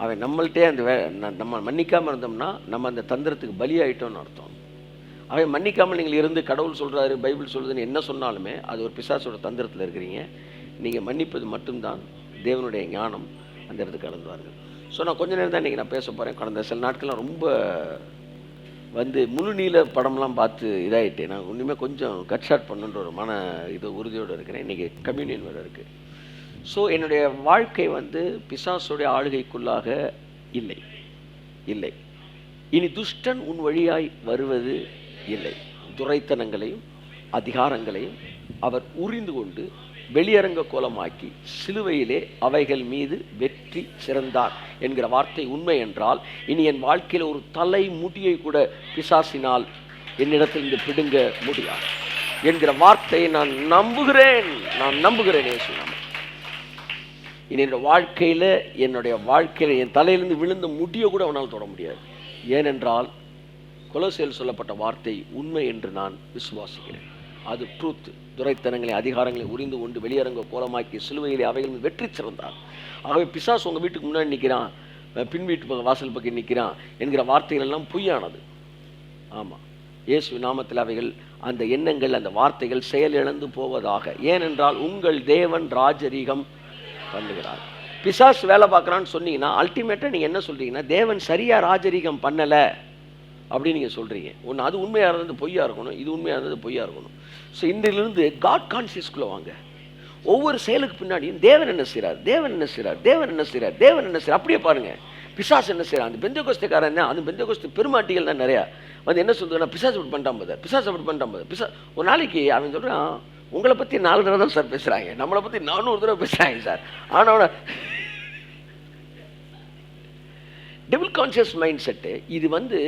அவன் நம்மள்கிட்டே அந்த நம்ம மன்னிக்காமல் இருந்தோம்னா நம்ம அந்த தந்திரத்துக்கு பலியாயிட்டோம்னு அர்த்தம். அவன் மன்னிக்காமல் நீங்கள் இருந்து கடவுள் சொல்கிறாரு, பைபிள் சொல்லுதுன்னு என்ன சொன்னாலுமே அது ஒரு பிசாசோட தந்திரத்தில் இருக்கிறீங்க. நீங்கள் மன்னிப்பது மட்டும்தான் தேவனுடைய ஞானம் அந்த இடத்துக்கு கலந்துவார்கள். ஸோ நான் கொஞ்ச நேரம் தான் இன்றைக்கி நான் பேச போகிறேன். கடந்த சில நாட்கள்லாம் ரொம்ப வந்து முழு நீள படம்லாம் பார்த்து இதாகிட்டேன். நான் ஒன்றுமே கொஞ்சம் கட் ஷாட் பண்ணுன்ற ஒரு இது உறுதியோடு இருக்கிறேன். இன்றைக்கி கம்யூனியன் வேறு இருக்குது. ஸோ என்னுடைய வாழ்க்கை வந்து பிசாசுடைய ஆளுகைக்குள்ளாக இல்லை இல்லை. இனி துஷ்டன் உன் வழியாய் வருவது இல்லை. துரைத்தனங்களையும் அதிகாரங்களையும் அவர் உறிந்து கொண்டு வெளியரங்க கோலமாக்கி சிலுவையிலே அவைகள் மீது வெற்றி சிறந்தார் என்கிற வார்த்தை உண்மை என்றால், இனி என் வாழ்க்கையில் ஒரு தலை முடியை கூட பிசாசினால் என்னிடத்திலிருந்து பிடுங்க முடியாது என்கிற வார்த்தையை நான் நம்புகிறேன். இயேசு நாமத்தில். இனி என்னுடைய வாழ்க்கையில் என் தலையிலிருந்து விழுந்த முடிய கூட அவனால் தொட முடியாது. ஏனென்றால் கொலோசியர் சொல்லப்பட்ட வார்த்தை உண்மை என்று நான் விசுவாசிக்கிறேன். அது ட்ரூத். துரைத்தனங்களை அதிகாரங்களை உரிந்து கொண்டு வெளியரங்க கோலமாக்கி சிலுவையிலே அவைகள் வெற்றி சிறந்தார். ஆகவே பிசாசு உங்கள் வீட்டுக்கு முன்னாடி நிற்கிறான், பின் வீட்டு வாசல் பக்கம் நிற்கிறான் என்கிற வார்த்தைகள் எல்லாம் பொய்யானது. ஆமாம், இயேசு நாமத்தில் அவைகள், அந்த எண்ணங்கள், அந்த வார்த்தைகள் செயலிழந்து போவதாக. ஏனென்றால் உங்கள் தேவன் ராஜரீகம் பண்ணுகிறார். பிசாசு வேலை பார்க்குறான்னு சொன்னீங்கன்னா அல்டிமேட்டாக நீங்கள் என்ன சொல்கிறீங்கன்னா, தேவன் சரியாக ராஜரீகம் பண்ணலை அப்படின்னு நீங்கள் சொல்கிறீங்க. ஒன்று அது உண்மையாக இருந்தது பொய்யா இருக்கணும், இது உண்மையாக இருந்தது பொய்யா இருக்கணும். ஸோ இன்றிலிருந்து காட் கான்சியஸ்குள்ளே வாங்க. ஒவ்வொரு செயலுக்கு பின்னாடியும் தேவன் என்ன செய்கிறார், அப்படியே பாருங்கள். பிசாசு என்ன செய்கிறான்? அந்த பெந்தேகோஸ்தேக்காரன் தான், அந்த பெந்தேகோஸ்து பெருமாட்டிகள் தான் நிறையா வந்து என்ன சொல்றதுன்னா, பிசாசு அப்படி பண்ணிட்டான் போது. ஒரு நாளைக்கு அவன் சொல்கிறான், உங்களை பற்றி 4 தடவை தான் சார் பேசுகிறாங்க, நம்மளை பற்றி 400 தடவை பேசுகிறாங்க சார். ஆனால் டெவில் கான்சியஸ் மைண்ட் செட்டு இது வந்து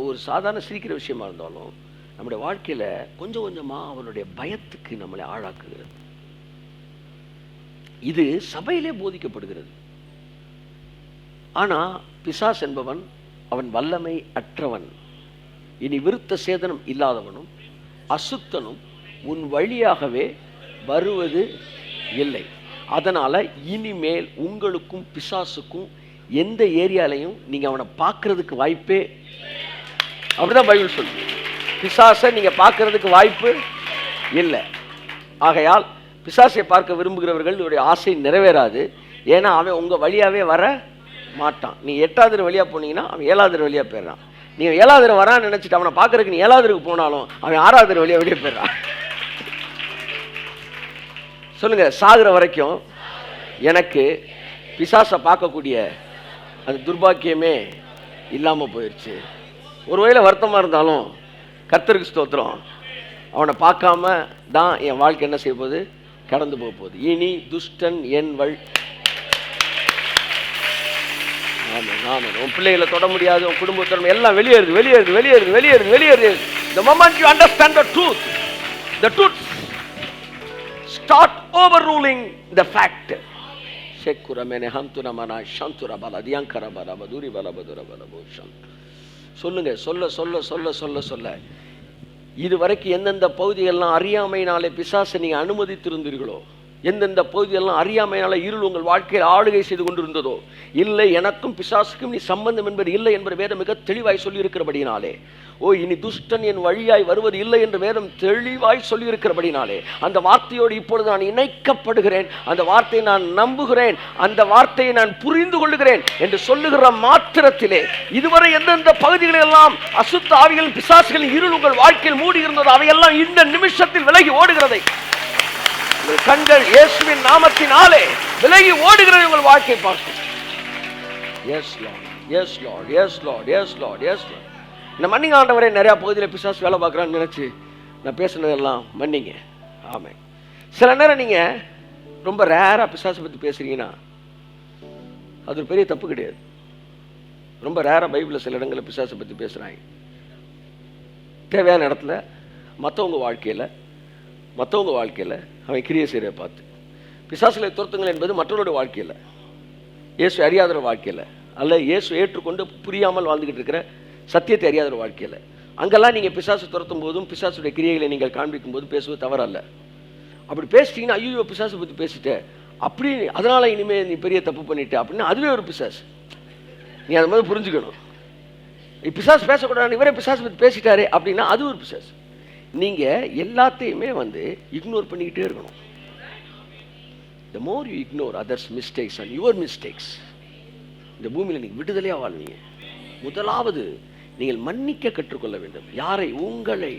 ஒரு சாதாரண சிரிக்கிற விஷயமா இருந்தாலும் நம்முடைய வாழ்க்கையில் கொஞ்சம் கொஞ்சமாக அவனுடைய பயத்துக்கு நம்மளை ஆளாக்குகிறது. இது சபையிலே போதிக்கப்படுகிறது. ஆனால் பிசாஸ் என்பவன் அவன் வல்லமை அற்றவன், இனி விருத்த சேதனம் இல்லாதவனும் அசுத்தனும் உன் வழியாகவே வருவது இல்லை. அதனால் இனிமேல் உங்களுக்கும் பிசாசுக்கும் எந்த ஏரியாலையும் நீங்கள் அவனை பார்க்கறதுக்கு வாய்ப்பே, அப்படிதான் பைபிள் சொல்லுது, பிசாசை நீங்கள் பார்க்கறதுக்கு வாய்ப்பு இல்லை. ஆகையால் பிசாசை பார்க்க விரும்புகிறவர்கள் இவருடைய ஆசை நிறைவேறாது. ஏன்னா அவன் உங்கள் வழியாகவே வர மாட்டான். நீ 8வது வழியாக போனீங்கன்னா அவன் 7வது வழியாக போயிடறான். நீங்கள் 7வது வரான்னு நினச்சிட்டு அவனை பார்க்கறதுக்கு நீ 7வதுக்கு போனாலும் அவன் 6வது வழியாக வெளியே போயிடறான். சொல்லுங்க, சாகுற வரைக்கும் எனக்கு பிசாசை பார்க்கக்கூடிய அந்த துர்பாக்கியமே இல்லாமல் போயிடுச்சு. ஒருவேளை வருத்தமாக இருந்தாலும் கர்த்தருக்கு ஸ்தோத்திரம், அவனை பார்க்காம தான் என் வாழ்க்கை என்ன செய்ய போகுது, கடந்து போக போகுது. இனி துஷ்டன் என் உன் பிள்ளைகளை தொட முடியாது, உன் குடும்பத்தோட எல்லாம் வெளியேறுது வெளியேறுது வெளியேறுது வெளியேறுது வெளியேறுது. The moment you understand the truth start overruling the fact. சொல்லுங்க, சொல்ல சொல்ல சொல்ல சொல்ல சொல்ல இதுவரைக்கும் எந்தெந்த பகுதிகள்லாம் அறியாமையினாலே பிசாசை நீங்க அனுமதித்திருந்தீர்களோ, எந்தெந்த பகுதியெல்லாம் அறியாமையால இருள் உங்கள் வாழ்க்கையில் ஆளுகை செய்து கொண்டிருந்ததோ, இல்லை எனக்கும் பிசாசுக்கும் நீ சம்பந்தம் என்பது இல்லை என்று வேதம் மிக தெளிவாய் சொல்லி இருக்கிறபடினாலே, இனி துஷ்டன் என் வழியாய் வருவது இல்லை என்று வேதம் தெளிவாய் சொல்லி இருக்கிறபடினாலே, அந்த வார்த்தையோடு இப்பொழுது நான் இணைக்கப்படுகிறேன், அந்த வார்த்தையை நான் நம்புகிறேன், அந்த வார்த்தையை நான் புரிந்து கொள்ளுகிறேன் என்று சொல்லுகிற மாத்திரத்திலே இதுவரை எந்தெந்த பகுதிகளெல்லாம் அசுத்த ஆவிகள் பிசாசுகளின் இருள் உங்கள் வாழ்க்கையில் மூடி இருந்ததோ அவையெல்லாம் இந்த நிமிஷத்தில் விலகி ஓடுகிறதை கண்கள் இயேசுவின் நாமத்தினாலே விலகி ஓடுகிறது உங்கள் வாழ்க்கை பார்க்கும். Yes Lord, yes Lord, yes Lord, yes Lord, yes Lord. இந்த மன்னிங்க ஆண்டவரே, நிறைய பகுதியில் பிசாசு வேலை பார்க்குறான்னு நினைச்சு நான் பேசுனதெல்லாம் மன்னிங்க. ஆமாம். சில நேரம் நீங்க ரொம்ப ரேரா பிசாசை பற்றி பேசுறீங்கன்னா அது ஒரு பெரிய தப்பு கிடையாது. ரொம்ப ரேரா பைபிளில் சில இடங்களில் பிசாசை பற்றி பேசுறாங்க. தேவையான இடத்துல மற்றவங்க வாழ்க்கையில் அவன் கிரியை செய்கிற பார்த்து பிசாசுகளை துரத்துங்கள் என்பது மற்றவருடைய வாழ்க்கையில், இயேசு அறியாத வாழ்க்கையில், அல்ல இயேசு ஏற்றுக்கொண்டு புரியாமல் வாழ்ந்துக்கிட்டு இருக்கிற சத்தியத்தை அறியாத வாழ்க்கையில், அங்கெல்லாம் நீங்கள் பிசாசு துரத்தும் போதும் பிசாசுடைய கிரியைகளை நீங்கள் காண்பிக்கும் போது பேசுவது தவறல்ல. அப்படி பேசிட்டீங்கன்னா ஐயோ பிசாசை பற்றி பேசிட்டேன் அப்படி அதனால இனிமேல் நீ பெரிய தப்பு பண்ணிட்ட அப்படின்னா அதுவே ஒரு பிசாசு. நீ அது மாதிரி புரிஞ்சுக்கணும். பிசாசு பேசக்கூடாது, இவரே பிசாசு பற்றி பேசிட்டாரு அப்படின்னா அது ஒரு பிசாசு. நீங்கள் எல்லாத்தையுமே இக்னோர் பண்ணிக்கிட்டே இருக்கணும். The more you ignore others' mistakes and your mistakes, இந்த பூமியில் நீங்கள் விடுதலையாக வாழ்வீங்க. முதலாவது நீங்கள் மன்னிக்க கற்றுக்கொள்ள வேண்டும். யாரை? உங்களை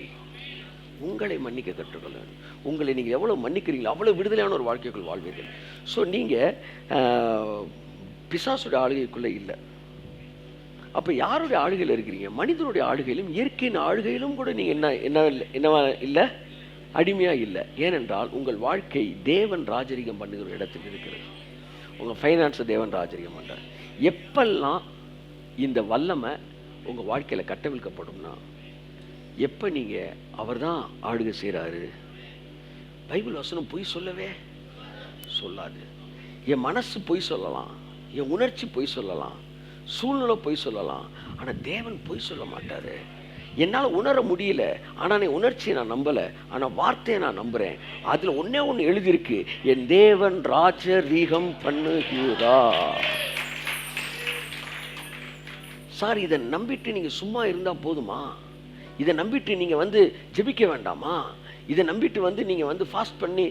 மன்னிக்க கற்றுக்கொள்ள வேண்டும். உங்களை நீங்கள் எவ்வளோ மன்னிக்கிறீங்களோ அவ்வளோ விடுதலையான ஒரு வாழ்க்கைக்குள் வாழ்வீர்கள். ஸோ நீங்கள் பிசாசுடைய ஆளுகைக்குள்ளே இல்லை. அப்போ யாருடைய ஆளுகையில் இருக்கிறீங்க? மனிதனுடைய ஆளுகையிலும் இயற்கையின் ஆளுகையிலும் கூட நீங்கள் என்னவா இல்லை, அடிமையாக இல்லை. ஏனென்றால் உங்கள் வாழ்க்கை தேவன் ராஜரிகம் பண்ணுகிற இடத்தில் இருக்கிறது. உங்கள் ஃபைனான்ஸை தேவன் ராஜரிகம் பண்ணுறார். எப்பெல்லாம் இந்த வல்லமை உங்கள் வாழ்க்கையில் கட்டவிழ்க்கப்படும்னா எப்போ நீங்கள் அவர் தான் ஆளுகை செய்கிறாரு. பைபிள் வசனம் பொய் சொல்லவே சொல்லாது. என் மனசு பொய் சொல்லலாம், என் உணர்ச்சி பொய் சொல்லலாம், சூழ்நிலை பொய் சொல்லலாம், ஆனால் தேவன் பொய் சொல்ல மாட்டார். என்னால் உணர முடியல, ஆனால் என் உணர்ச்சியை நான் நம்பலை, ஆனால் வார்த்தையை நான் நம்புகிறேன். அதில் ஒன்று எழுதியிருக்கு, என் தேவன் ராஜரீகம் பண்ணுகிறார். சார், இதை நம்பிட்டு நீங்கள் சும்மா இருந்தால் போதுமா? இதை நம்பிட்டு நீங்கள் ஜெபிக்க வேண்டாமா? இதை நம்பிட்டு நீங்கள் ஃபாஸ்ட் பண்ணி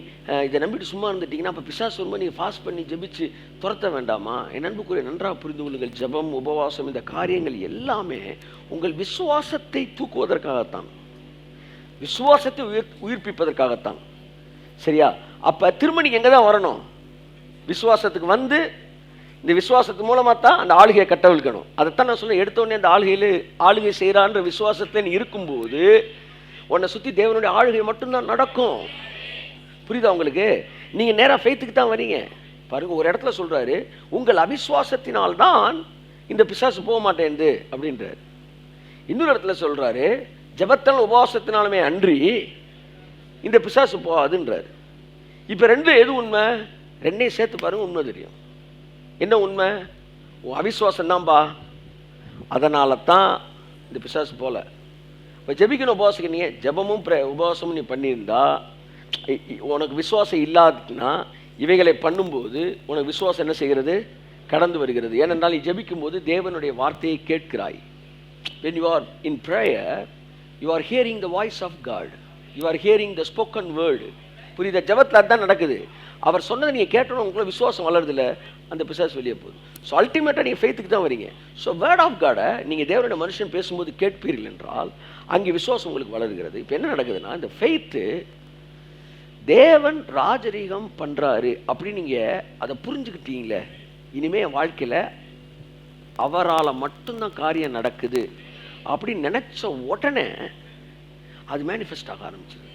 இதை நம்பிட்டு சும்மா இருந்துட்டீங்கன்னா அப்போ பிசாசு வரும்போது நீங்கள் ஃபாஸ்ட் பண்ணி ஜெபிச்சு துரத்த வேண்டாமா? என் அன்புக்குரிய நன்றாக புரிந்து கொள்ளுங்கள். ஜெபம், உபவாசம், இந்த காரியங்கள் எல்லாமே உங்கள் விசுவாசத்தை தூக்குவதற்காகத்தான், விசுவாசத்தை உயிர்ப்பிப்பதற்காகத்தான். சரியா? அப்போ திரும்ப நீங்கள் எங்கே தான் வரணும்? விசுவாசத்துக்கு இந்த விசுவாசத்து மூலமாக தான் அந்த ஆளுகையை கட்டவிழ்க்கணும். அதைத்தான் நான் சொல்ல, எடுத்தோடனே அந்த ஆளுகை செய்கிறான்ற விசுவாசத்தில் இருக்கும்போது உன்னை சுற்றி தேவனுடைய ஆளுகை மட்டும்தான் நடக்கும். புரியுதா உங்களுக்கு? நீங்கள் நேராக ஃபெய்த்துக்கு தான் வரீங்க. பாருங்க, ஒரு இடத்துல சொல்கிறாரு, உங்கள் அவிசுவாசத்தினால்தான் இந்த பிசாசு போக மாட்டேங்குது அப்படின்றார். இன்னொரு இடத்துல சொல்கிறாரு, ஜெபத்தால் உபவாசத்தினாலுமே அன்றி இந்த பிசாசு போகாதுன்றார். இப்போ எது உண்மை? ரெண்டையும் சேர்த்து பாருங்க, உண்மை தெரியும். என்ன உண்மை? உன் அவிசுவாசம் தான்பா, அதனால தான் இந்த பிசாசு போல. இப்போ ஜெபிக்கணும், உபவாசிக்க ஜெபமும் உபவாசமும் நீ பண்ணியிருந்தா, உனக்கு விசுவாசம் இல்லாதுன்னா இவைகளை பண்ணும்போது உனக்கு விசுவாசம் என்ன செய்கிறது? கடந்து வருகிறது. ஏனென்றால் நீ ஜெபிக்கும் போது தேவனுடைய வார்த்தையை கேட்கிறாய். When you are in prayer, you are hearing the voice of God. You are hearing the spoken word. புரியுதா? ஜெபத்தில் அதுதான் நடக்குது. அவர் சொன்னதை நீங்கள் கேட்டோன்னு உங்களுக்குள்ள விசுவாசம் வளருதில்ல, அந்த பிசாசு வெளியே போகுது. ஸோ அல்டிமேட்டாக நீங்கள் ஃபெய்த்துக்கு தான் வரீங்க. ஸோ வேர்ட் ஆஃப் காடை நீங்கள் தேவனுடைய மனுஷன் பேசும்போது கேட்பீர்கள் என்றால் அங்கே விசுவாசம் உங்களுக்கு வளருகிறது. இப்போ என்ன நடக்குதுன்னா, இந்த ஃபெய்த்து தேவன் ராஜரீகம் பண்ணுறாரு அப்படின்னு நீங்கள் அதை புரிஞ்சுக்கிட்டீங்களே, இனிமே என் வாழ்க்கையில் அவரால் மட்டும்தான் காரியம் நடக்குது அப்படின்னு நினைச்ச உடனே அது மேனிஃபெஸ்ட் ஆக ஆரம்பிச்சது.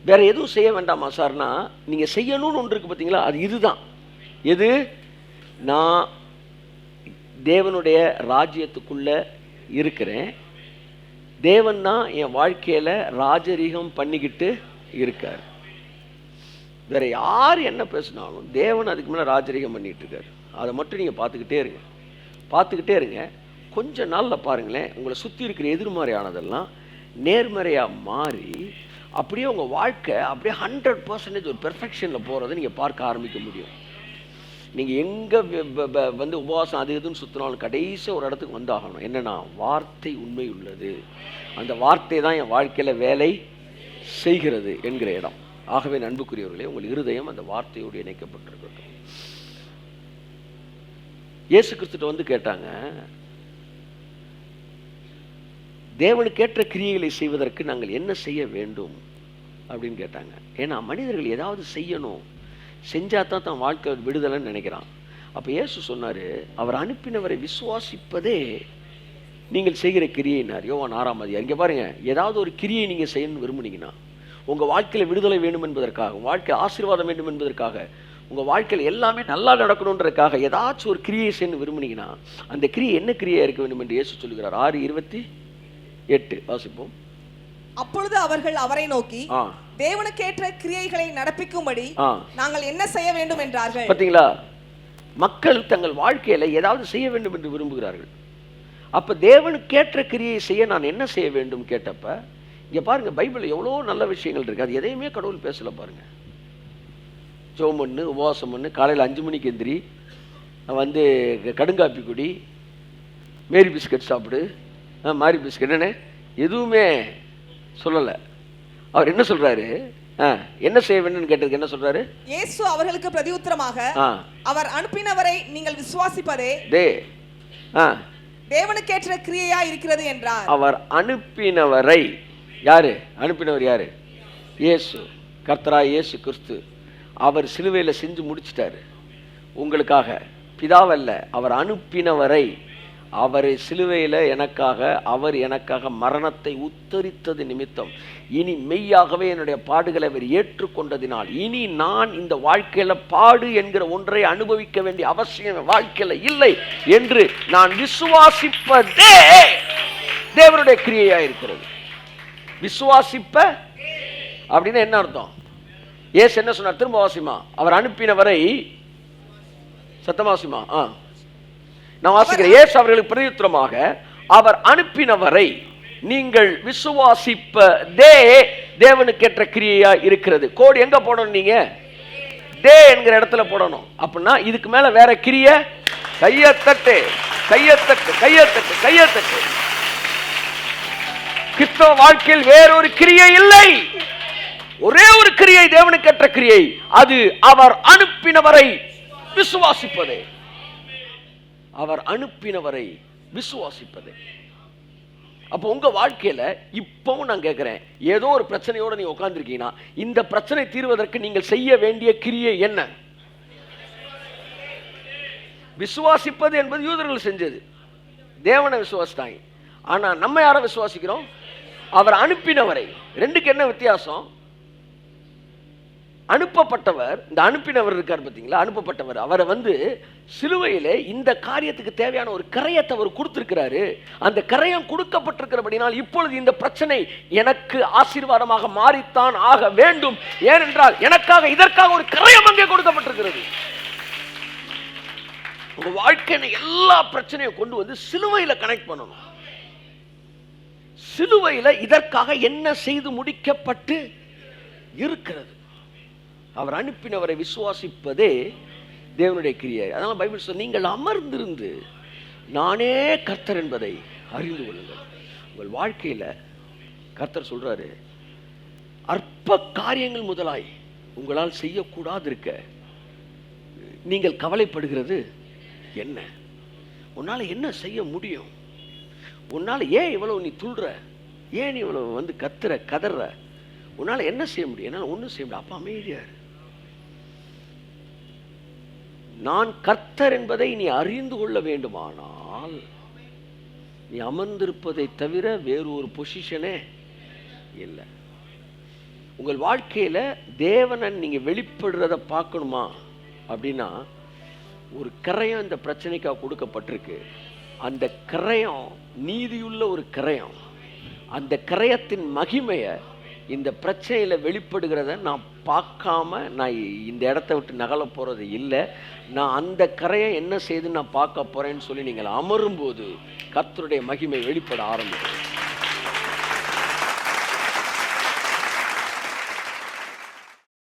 வேற எதுவும் செய்ய வேண்டாமா சார்னா, நீங்க செய்யணும்னு ஒன்று இருக்கு பார்த்தீங்களா, அது இதுதான். எது? நான் தேவனுடைய ராஜ்யத்துக்குள்ள இருக்கிறேன், தேவன் தான் என் வாழ்க்கையில ராஜரீகம் பண்ணிக்கிட்டு இருக்கார். வேற யார் என்ன பேசினாலும் தேவன் அதுக்கு மேலே ராஜரீகம் பண்ணிட்டு இருக்காரு. அதை மட்டும் நீங்கள் பார்த்துக்கிட்டே இருங்க. கொஞ்ச நாளில் பாருங்களேன், உங்களை சுற்றி இருக்கிற எதிர்மறையானதெல்லாம் நேர்மறையாக மாறி அப்படியே உங்கள் வாழ்க்கை அப்படியே 100% ஒரு பெர்ஃபெக்ஷனில் போகிறத நீங்கள் பார்க்க ஆரம்பிக்க முடியும். நீங்கள் எங்கே வந்து உபவாசம் அது எதுன்னு சுற்றினாலும் கடைசி ஒரு இடத்துக்கு வந்தாகணும். என்னென்னா, வார்த்தை உண்மை உள்ளது, அந்த வார்த்தை தான் என் வாழ்க்கையில் வேலை செய்கிறது என்கிற இடம். ஆகவே அன்புக்குரியவர்களே, உங்கள் இருதயம் அந்த வார்த்தையோடு இணைக்கப்பட்டிருக்கட்டும். இயேசு கிறிஸ்துட்ட வந்து கேட்டாங்க, தேவனுக்கேற்ற கிரியைகளை செய்வதற்கு நாங்கள் என்ன செய்ய வேண்டும் அப்படின்னு கேட்டாங்க. ஏன்னா மனிதர்கள் ஏதாவது செய்யணும், செஞ்சாதான் தான் வாழ்க்கை விடுதலைன்னு நினைக்கிறான். அப்போ இயேசு சொன்னார், அவர் அனுப்பினவரை விசுவாசிப்பதே நீங்கள் செய்கிற கிரியைனார். யோவான் 6ஆம் அதிகாரம். இங்கே பாருங்க, ஏதாவது ஒரு கிரியை நீங்கள் செய்யணும்னு விரும்புனீங்கன்னா, உங்கள் வாழ்க்கையில் விடுதலை வேண்டும் என்பதற்காக, உங்கள் வாழ்க்கை ஆசீர்வாதம் வேண்டும் என்பதற்காக, உங்கள் வாழ்க்கையில் எல்லாமே நல்லா நடக்கணுன்றதுக்காக ஏதாச்சும் ஒரு கிரியை செய்யணும் விரும்புனீங்கன்னா, அந்த கிரியை என்ன கிரியாக இருக்க வேண்டும் என்று இயேசு சொல்கிறார். 6:28 வாசிப்போம். அப்பொழுது அவர்கள் அவரை நோக்கி, தேவனுக்கேற்ற கிரியைகளை நடப்பிக்கும்படி நாங்கள் என்ன செய்ய வேண்டும் என்றார்கள். பார்த்தீங்களா, மக்கள் தங்கள் வாழ்க்கையில ஏதாவது செய்ய வேண்டும் என்று விரும்புகிறார்கள். அப்ப தேவனுக்கேற்ற கிரியை செய்ய நான் என்ன செய்ய வேண்டும் கேட்டப்ப, இங்க பாருங்க, பைபிள் எவ்வளோ நல்ல விஷயங்கள் இருக்கு. அது எதையுமே கடவுள் பேசல பாருங்க. ஜெபம் பண்ணு, உபவாசம் பண்ணு, காலையில் 5 மணிக்கு எந்திரி, வந்து கடுங்காப்பி குடி, மேரி பிஸ்கட் சாப்பிடு, மாரி பிஸ்கட், என்ன எதுவுமே சொல்லலை. அவர் என்ன சொல்றாரு, என்ன செய்ய வேண்டும் கேட்டதுக்கு என்ன சொல்றாரு? இயேசு அவர்களுக்கு பிரதியுத்தரமாக, அவர் அனுப்பினவரை நீங்கள் விசுவாசிப்பதே தேவனுக்கேற்ற கிரியையா இருக்கிறது என்றார். அவர் அனுப்பினவரை, யாரு அனுப்பினவர்? யாரு? இயேசு, கர்த்தராகிய இயேசு கிறிஸ்து. அவர் சிலுவையில் செஞ்சு முடிச்சிட்டாரு உங்களுக்காக. பிதாவல்ல, அவர் அனுப்பினவரை. அவரை சிலுவையில் அவர் எனக்காக மரணத்தை உத்தரித்தது நிமித்தம், இனி மெய்யாகவே என்னுடைய பாடுகளை அவர் ஏற்றுக்கொண்டதினால், இனி நான் இந்த வாழ்க்கையில பாடு என்கிற ஒன்றை அனுபவிக்க வேண்டிய அவசியம் வாழ்க்கையில இல்லை என்று நான் விசுவாசிப்பதே தேவனுடைய கிரியையா இருக்கிறது. விசுவாசிப்ப அப்படின்னு என்ன அர்த்தம்? இயேசு என்ன சொன்னார்? திரும்ப வாசிமா. அவர் அனுப்பினவரை, சத்தமாசிமா. நான் வாசிக்கிறேன். இயேசு அவர்களுக்கு பிரதியுத்தரமாக, அவர் அனுப்பினவரை நீங்கள் விசுவாசிப்பதே தேவனுக்கேற்ற கிரியையா இருக்கிறது. கோடு எங்க போடணும்? நீங்க தே என்கிற இடத்துல போடணும். அப்படின்னா இதுக்கு மேல வேற கிரிய, கையத்தட்டு கையத்தட்டு கையத்தட்டு கையத்தட்டு. கிறிஸ்தவ வாழ்க்கையில் வேறொரு கிரியை இல்லை, ஒரே ஒரு கிரியை, தேவனுக்கேற்ற கிரியை. அது அவர் அனுப்பினவரை விசுவாசிப்பதே. அவர் அனுப்பினவரை விசுவாசிப்பதே. அப்போ உங்க வாழ்க்கையில இப்பவும் நான் கேட்கிறேன், ஏதோ ஒரு பிரச்சனையோட நீங்க உட்கார்ந்துருக்கீங்கன்னா, இந்த பிரச்சனை தீர்வதற்கு நீங்கள் செய்ய வேண்டிய கிரியை என்ன? விசுவாசிப்பது என்பது யூதர்கள் செஞ்சது, தேவனை விசுவாசித்தாங்க. ஆனா நம்ம யாரை விசுவாசிக்கிறோம்? அவர் அனுப்பினவரை. ரெண்டுக்கு என்ன வித்தியாசம்? அனுப்பப்பட்டவர், இந்த அனுப்பினவர் இருக்கார் பார்த்தீங்களா, அனுப்பப்பட்டவர், அவரை வந்து சிலுவையிலே இந்த காரியத்துக்கு தேவையான ஒரு கரையத்தை அவர் கொடுத்திருக்கிறாரு. அந்த கரையம் கொடுக்கப்பட்டிருக்கிறபடினால் இப்பொழுது இந்த பிரச்சனை எனக்கு ஆசீர்வாதமாக மாறித்தான் ஆக வேண்டும். ஏனென்றால் எனக்காக இதற்காக ஒரு கரையம் அங்கே கொடுக்கப்பட்டிருக்கிறது. உங்க வாழ்க்கையில எல்லா பிரச்சனையும் கொண்டு வந்து சிலுவையில கனெக்ட் பண்ணணும். சிலுவையில இதற்காக என்ன செய்து முடிக்கப்பட்டு இருக்கிறது. அவர் அனுப்பினவரை விசுவாசிப்பதே தேவனுடைய கிரியை. அதனால பைபிள் சொல்ல, நீங்கள் அமர்ந்திருந்து நானே கர்த்தர் என்பதை அறிந்து கொள்ளுங்கள். உங்கள் வாழ்க்கையில கர்த்தர் சொல்றாரு, அற்ப காரியங்கள் முதலாய் உங்களால் செய்யக்கூடாது இருக்க நீங்கள் கவலைப்படுகிறது என்ன? உன்னால என்ன செய்ய முடியும்? உன்னால ஏன் இவ்வளவு நீ துள்ற? ஏன் நீ இவ்வளவு வந்து கதற? உன்னால என்ன செய்ய முடியும்? என்னால ஒன்றும் செய்ய முடியும். அப்ப அமைதியாரு. நான் கர்த்தர் என்பதை நீ அறிந்து கொள்ள வேண்டுமானால் நீ அமர்ந்திருப்பதை தவிர வேறு ஒரு பொசிஷனே இல்லை. உங்கள் வாழ்க்கையில் தேவனை நீங்கள் வெளிப்படுறத பார்க்கணுமா அப்படின்னா, ஒரு கரையம் இந்த பிரச்சனைக்காக கொடுக்கப்பட்டிருக்கு. அந்த கரையம் நீதியுள்ள ஒரு கரையம். அந்த கரையத்தின் மகிமையை இந்த பிரச்சனையில் வெளிப்படுகிறத நான் பார்க்காம நான் இந்த இடத்த விட்டு நகல போகிறது இல்லை. நான் அந்த கரையை என்ன செய்து நான் பார்க்க போகிறேன்னு சொல்லி நீங்கள் அமரும்போது கர்த்தருடைய மகிமை வெளிப்பட ஆரம்பிக்கும்.